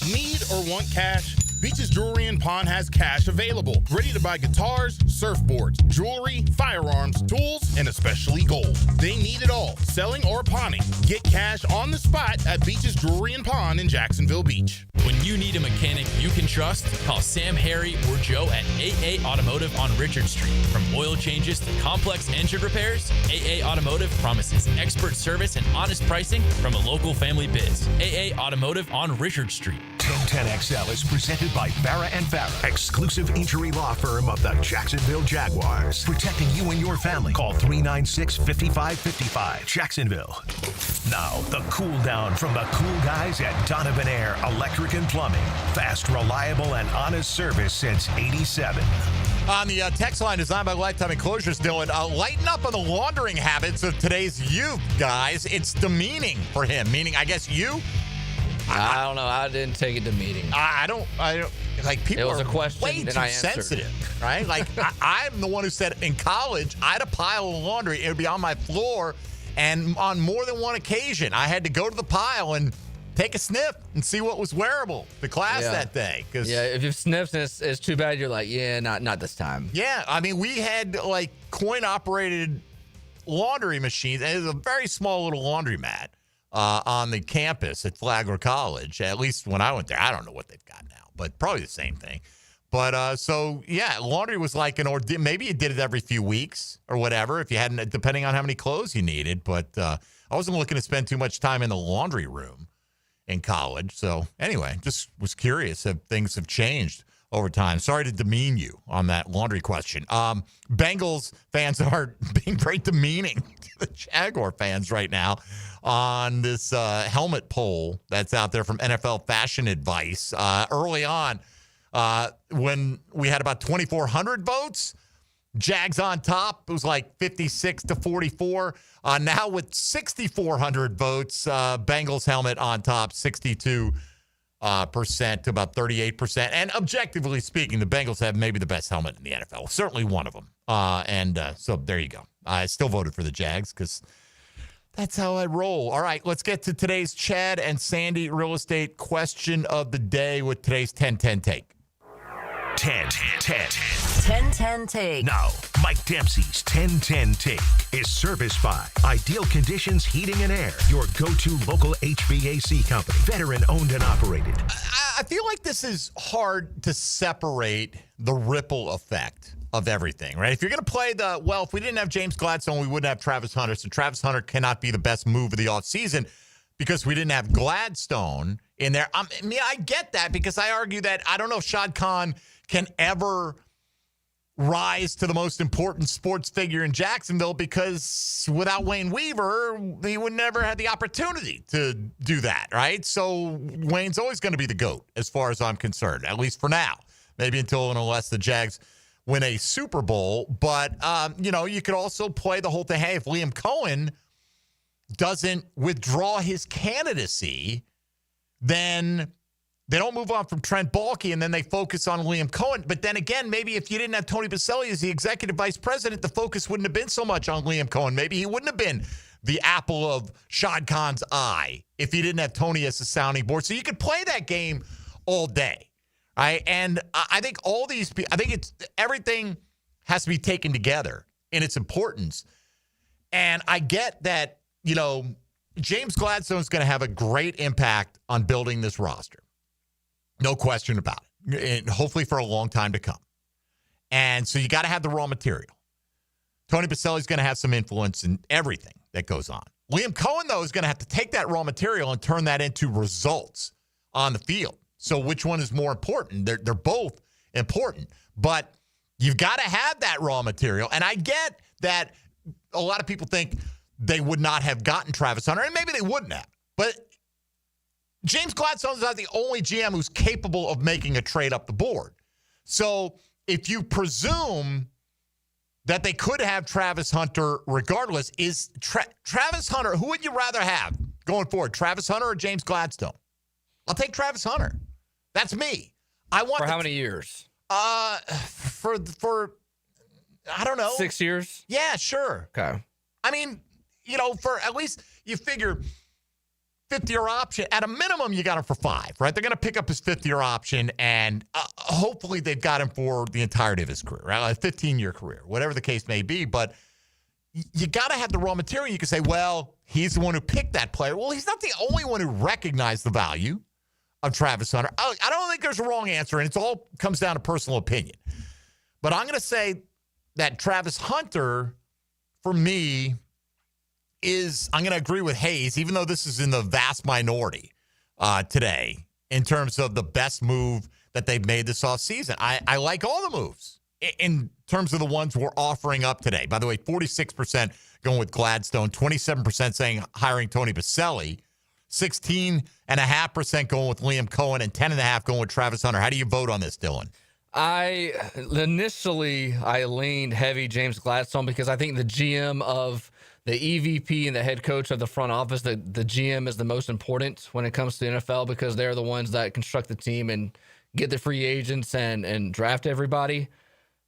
Need or want cash? Beaches Jewelry and Pawn has cash available. Ready to buy guitars, surfboards, jewelry, firearms, tools, and especially gold. They need it all, selling or pawning. Get cash on the spot at Beaches Jewelry and Pawn in Jacksonville Beach. When you need a mechanic you can trust, call Sam, Harry, or Joe at AA Automotive on Richard Street. From oil changes to complex engine repairs, AA Automotive promises expert service and honest pricing from a local family biz. AA Automotive on Richard Street. 1010XL is presented by Farah & Farah, exclusive injury law firm of the Jacksonville Jaguars. Protecting you and your family. Call 396-5555. Jacksonville. Now, the cool down from the cool guys at Donovan Air Electric and Plumbing. Fast, reliable, and honest service since '87. On the text line designed by Lifetime Enclosures, Dylan, lighten up on the laundering habits of today's youth, guys. It's demeaning for him, meaning, I guess, you... I don't know. I didn't take it to meeting. I don't. Like, people it was are a question way and too I answered. sensitive, right? Like, I'm the one who said in college, I had a pile of laundry. It would be on my floor, and on more than one occasion, I had to go to the pile and take a sniff and see what was wearable to class that day. Yeah, if you've sniffed and it's too bad, you're like, yeah, not this time. Yeah, I mean, we had, like, coin-operated laundry machines, and it was a very small little laundromat. On the campus at Flagler College, at least when I went there. I don't know what they've got now, but probably the same thing. But so, yeah, laundry was like an ordeal. Maybe you did it every few weeks or whatever, if you hadn't, depending on how many clothes you needed. But I wasn't looking to spend too much time in the laundry room in college. So anyway, just was curious if things have changed over time. Sorry to demean you on that laundry question. Bengals fans are being very demeaning to the Jaguar fans right now on this helmet poll that's out there from NFL Fashion Advice. Early on, when we had about 2,400 votes, Jags on top. It was like 56-44. Now with 6,400 votes, Bengals helmet on top, 62% to about 38%. And objectively speaking, the Bengals have maybe the best helmet in the NFL. Certainly one of them. So there you go. I still voted for the Jags because that's how I roll. All right, let's get to today's Chad and Sandy real estate question of the day with today's 10-10 take. 10-10 take. Now, Mike Dempsey's 10-10 take is serviced by Ideal Conditions Heating and Air, your go-to local HVAC company, veteran owned and operated. I feel like this is hard to separate the ripple effect of everything, right? If you're going to play if we didn't have James Gladstone, we wouldn't have Travis Hunter. So Travis Hunter cannot be the best move of the offseason because we didn't have Gladstone in there. I mean, I get that because I argue that I don't know if Shad Khan can ever rise to the most important sports figure in Jacksonville because without Wayne Weaver, he would never have the opportunity to do that, right? So Wayne's always going to be the GOAT as far as I'm concerned, at least for now. Maybe until and unless the Jags win a Super Bowl. But, you could also play the whole thing. Hey, if Liam Cohen doesn't withdraw his candidacy, then they don't move on from Trent Baalke, and then they focus on Liam Cohen. But then again, maybe if you didn't have Tony Baselli as the executive vice president, the focus wouldn't have been so much on Liam Cohen. Maybe he wouldn't have been the apple of Shad Khan's eye if he didn't have Tony as the sounding board. So you could play that game all day, right? And I think everything has to be taken together in its importance. And I get that, James Gladstone is going to have a great impact on building this roster. No question about it. And hopefully for a long time to come. And so you got to have the raw material. Tony Baselli is going to have some influence in everything that goes on. Liam Cohen, though, is going to have to take that raw material and turn that into results on the field. So which one is more important? They're both important. But you've got to have that raw material. And I get that a lot of people think they would not have gotten Travis Hunter, and maybe they wouldn't have. But James Gladstone is not the only GM who's capable of making a trade up the board. So if you presume that they could have Travis Hunter regardless, is Travis Hunter, who would you rather have going forward, Travis Hunter or James Gladstone? I'll take Travis Hunter. That's me. For how many years? For I don't know. 6 years? Yeah, sure. Okay. I mean, for at least you figure 5th-year option. At a minimum, you got him for 5, right? They're going to pick up his 5th-year option, and hopefully they've got him for the entirety of his career, right? A 15-year career, whatever the case may be. But you got to have the raw material. You can say, well, he's the one who picked that player. Well, he's not the only one who recognized the value of Travis Hunter. I don't think there's a wrong answer, and it all comes down to personal opinion. But I'm going to say that Travis Hunter, for me, I'm going to agree with Hayes, even though this is in the vast minority today in terms of the best move that they've made this offseason. I like all the moves in terms of the ones we're offering up today. By the way, 46% going with Gladstone, 27% saying hiring Tony Baselli, 16.5% going with Liam Cohen, and 10.5% going with Travis Hunter. How do you vote on this, Dylan? Initially I leaned heavy James Gladstone because I think the GM of the EVP and the head coach of the front office, the GM is the most important when it comes to the NFL because they're the ones that construct the team and get the free agents and draft everybody.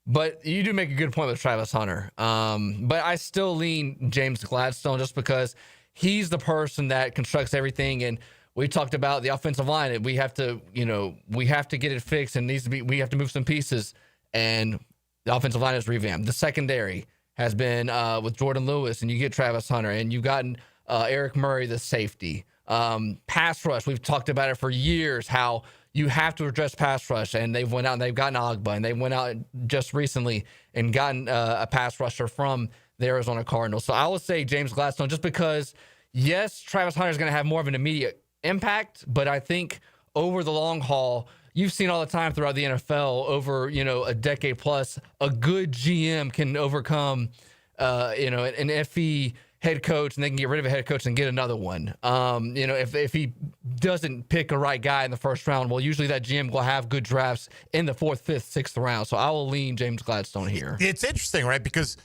But you do make a good point with Travis Hunter. But I still lean James Gladstone just because he's the person that constructs everything. And we talked about the offensive line. We have to get it fixed and we have to move some pieces. And the offensive line is revamped. The secondary has been with Jordan Lewis, and you get Travis Hunter, and you've gotten Eric Murray, the safety. Pass rush, we've talked about it for years, how you have to address pass rush, and they've went out and they've gotten Agba, and they went out just recently and gotten a pass rusher from the Arizona Cardinals. So I would say James Gladstone just because, yes, Travis Hunter is going to have more of an immediate impact, but I think over the long haul, you've seen all the time throughout the NFL over, a decade plus, a good GM can overcome, an FE head coach, and they can get rid of a head coach and get another one. If he doesn't pick a right guy in the first round, well, usually that GM will have good drafts in the 4th, 5th, 6th round. So I will lean James Gladstone here. It's interesting, right? Because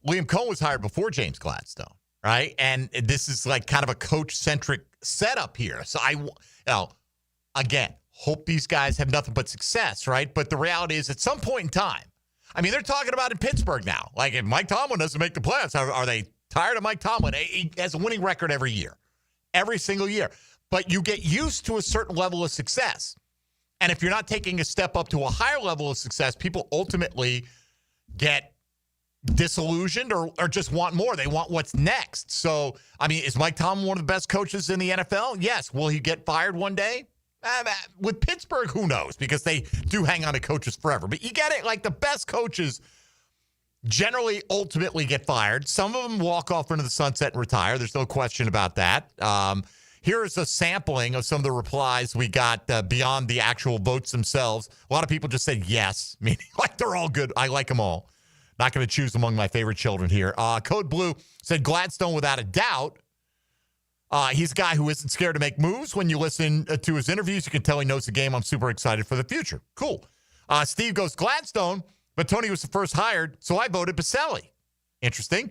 Liam Cohen was hired before James Gladstone, right? And this is like kind of a coach-centric setup here. So again, hope these guys have nothing but success, right? But the reality is at some point in time, I mean, they're talking about in Pittsburgh now. Like, if Mike Tomlin doesn't make the playoffs, are they tired of Mike Tomlin? He has a winning record every year, every single year. But you get used to a certain level of success. And if you're not taking a step up to a higher level of success, people ultimately get disillusioned or just want more. They want what's next. So, I mean, is Mike Tomlin one of the best coaches in the NFL? Yes. Will he get fired one day? With Pittsburgh, who knows? Because they do hang on to coaches forever. But you get it. Like, the best coaches generally ultimately get fired. Some of them walk off into the sunset and retire. There's no question about that. Here is a sampling of some of the replies we got beyond the actual votes themselves. A lot of people just said yes, meaning like they're all good. I like them all. Not going to choose among my favorite children here. Code Blue said Gladstone without a doubt. He's a guy who isn't scared to make moves. When you listen to his interviews, you can tell he knows the game. I'm super excited for the future. Cool. Steve goes Gladstone, but Tony was the first hired, so I voted Baselli. Interesting.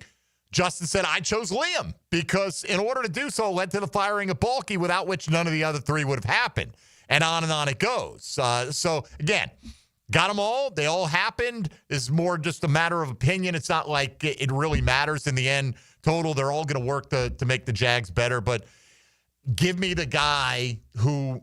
Justin said, I chose Liam because in order to do so led to the firing of Balky, without which none of the other three would have happened. And on it goes. So, again, got them all. They all happened. It's more just a matter of opinion. It's not like it really matters in the end. Total, they're all going to work to make the Jags better. But give me the guy who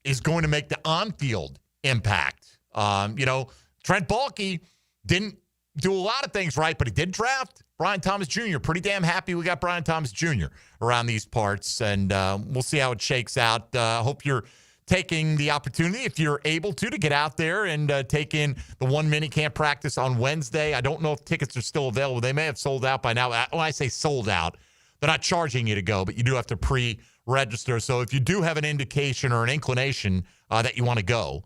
is going to make the on-field impact. Trent Baalke didn't do a lot of things right, but he did draft Brian Thomas Jr. Pretty damn happy we got Brian Thomas Jr. around these parts, and we'll see how it shakes out. Hope you're taking the opportunity, if you're able to get out there and take in the one mini camp practice on Wednesday. I don't know if tickets are still available. They may have sold out by now. When I say sold out, they're not charging you to go, but you do have to pre-register. So if you do have an indication or an inclination that you want to go,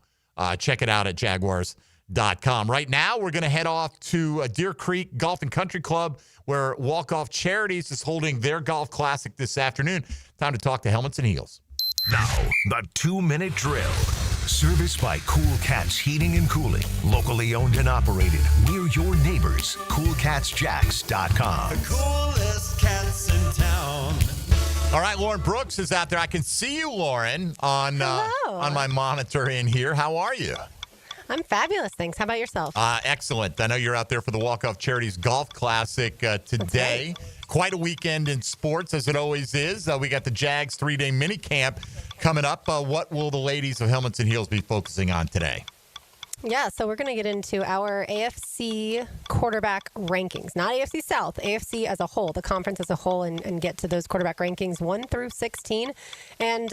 check it out at Jaguars.com. Right now, we're going to head off to Deer Creek Golf and Country Club, where Walk Off Charities is holding their golf classic this afternoon. Time to talk to Helmets and Heels. Now, the 2-minute drill. Serviced by Cool Cats Heating and Cooling. Locally owned and operated. We're your neighbors. CoolCatsJacks.com. The coolest cats in town. All right, Lauren Brooks is out there. I can see you, Lauren, on my monitor in here. How are you? I'm fabulous, thanks. How about yourself? Excellent. I know you're out there for the Walk-Off Charities Golf Classic today. Right. Quite a weekend in sports, as it always is. We got the Jags 3-day mini camp coming up. What will the ladies of Helmets and Heels be focusing on today? Yeah, so we're going to get into our AFC quarterback rankings. Not AFC South, AFC as a whole, the conference as a whole, and get to those quarterback rankings 1 through 16. And,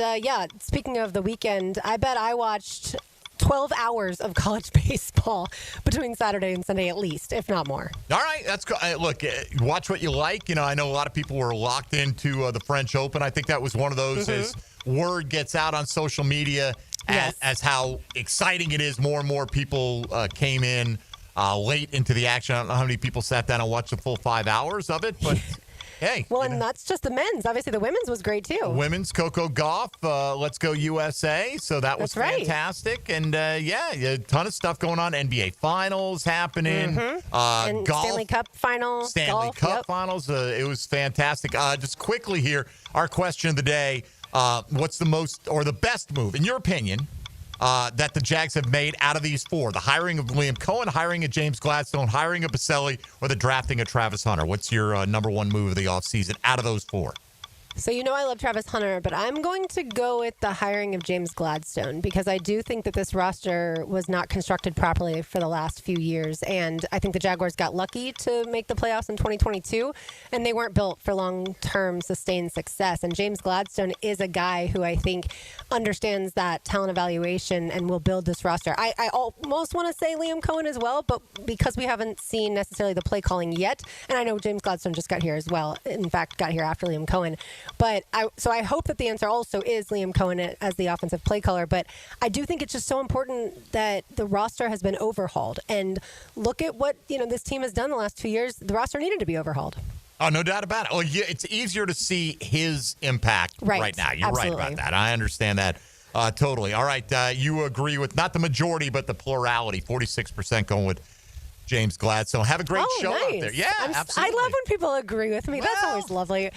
speaking of the weekend, I bet I watched 12 hours of college baseball between Saturday and Sunday at least, if not more. All right, that's cool. Look, watch what you like. I know a lot of people were locked into the French Open. I think that was one of those as word gets out on social media as how exciting it is. More and more people came in late into the action. I don't know how many people sat down and watched the full 5 hours of it, but hey. Well, and that's just the men's. Obviously, the women's was great, too. Women's, Coco Gauff, Let's Go USA. So that was fantastic. And, a ton of stuff going on. NBA Finals happening. And golf. Stanley Cup Finals. Stanley Cup Finals. It was fantastic. Just quickly here, our question of the day. What's the most or the best move, in your opinion, that the Jags have made out of these four? The hiring of Liam Cohen, hiring of James Gladstone, hiring of Baselli, or the drafting of Travis Hunter? What's your number one move of the offseason out of those four? So I love Travis Hunter, but I'm going to go with the hiring of James Gladstone because I do think that this roster was not constructed properly for the last few years. And I think the Jaguars got lucky to make the playoffs in 2022, and they weren't built for long-term sustained success. And James Gladstone is a guy who I think understands that talent evaluation and will build this roster. I almost want to say Liam Cohen as well, but because we haven't seen necessarily the play calling yet, and I know James Gladstone just got here as well, in fact, got here after Liam Cohen, But I hope that the answer also is Liam Cohen as the offensive play caller. But I do think it's just so important that the roster has been overhauled. And look at what this team has done the last 2 years. The roster needed to be overhauled. Oh, no doubt about it. Oh, yeah, it's easier to see his impact right now. You're Absolutely. right about that. I understand that totally. All right, you agree with not the majority, but the plurality. 46% going with James Gladstone. Have a great show out there. Yeah, absolutely. I love when people agree with me. That's always lovely.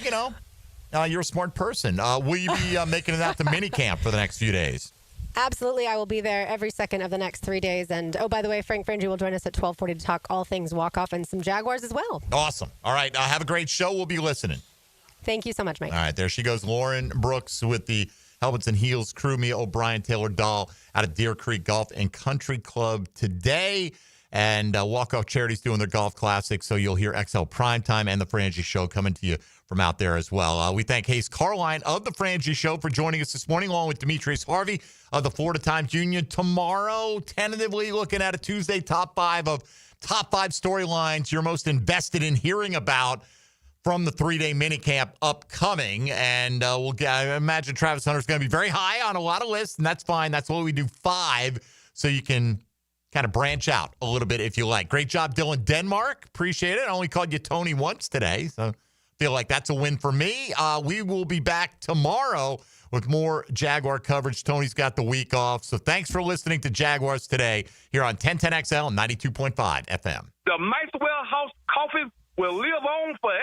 You're a smart person. Will you be making it out to minicamp for the next few days? Absolutely. I will be there every second of the next 3 days. And, oh, by the way, Frank Frangie will join us at 12:40 to talk all things walk-off and some Jaguars as well. Awesome. All right. Have a great show. We'll be listening. Thank you so much, Mike. All right. There she goes. Lauren Brooks with the Helmets and Heels crew. Mia O'Brien, Taylor Dahl out of Deer Creek Golf and Country Club today. And Walk-Off Charity's doing their golf classic, so you'll hear XL Primetime and the Frangie Show coming to you from out there as well. We thank Hayes Carline of the Frangie Show for joining us this morning, along with Demetrius Harvey of the Florida Times Union. Tomorrow, tentatively looking at a Tuesday top five storylines you're most invested in hearing about from the 3-day minicamp upcoming. And I imagine Travis Hunter's going to be very high on a lot of lists, and that's fine. That's why we do 5, so you can kind of branch out a little bit if you like. Great job, Dylan Denmark. Appreciate it. I only called you Tony once today, so feel like that's a win for me. We will be back tomorrow with more Jaguar coverage. Tony's got the week off, so thanks for listening to Jaguars Today here on 1010XL and 92.5 FM. The Maxwell House coffee will live on forever.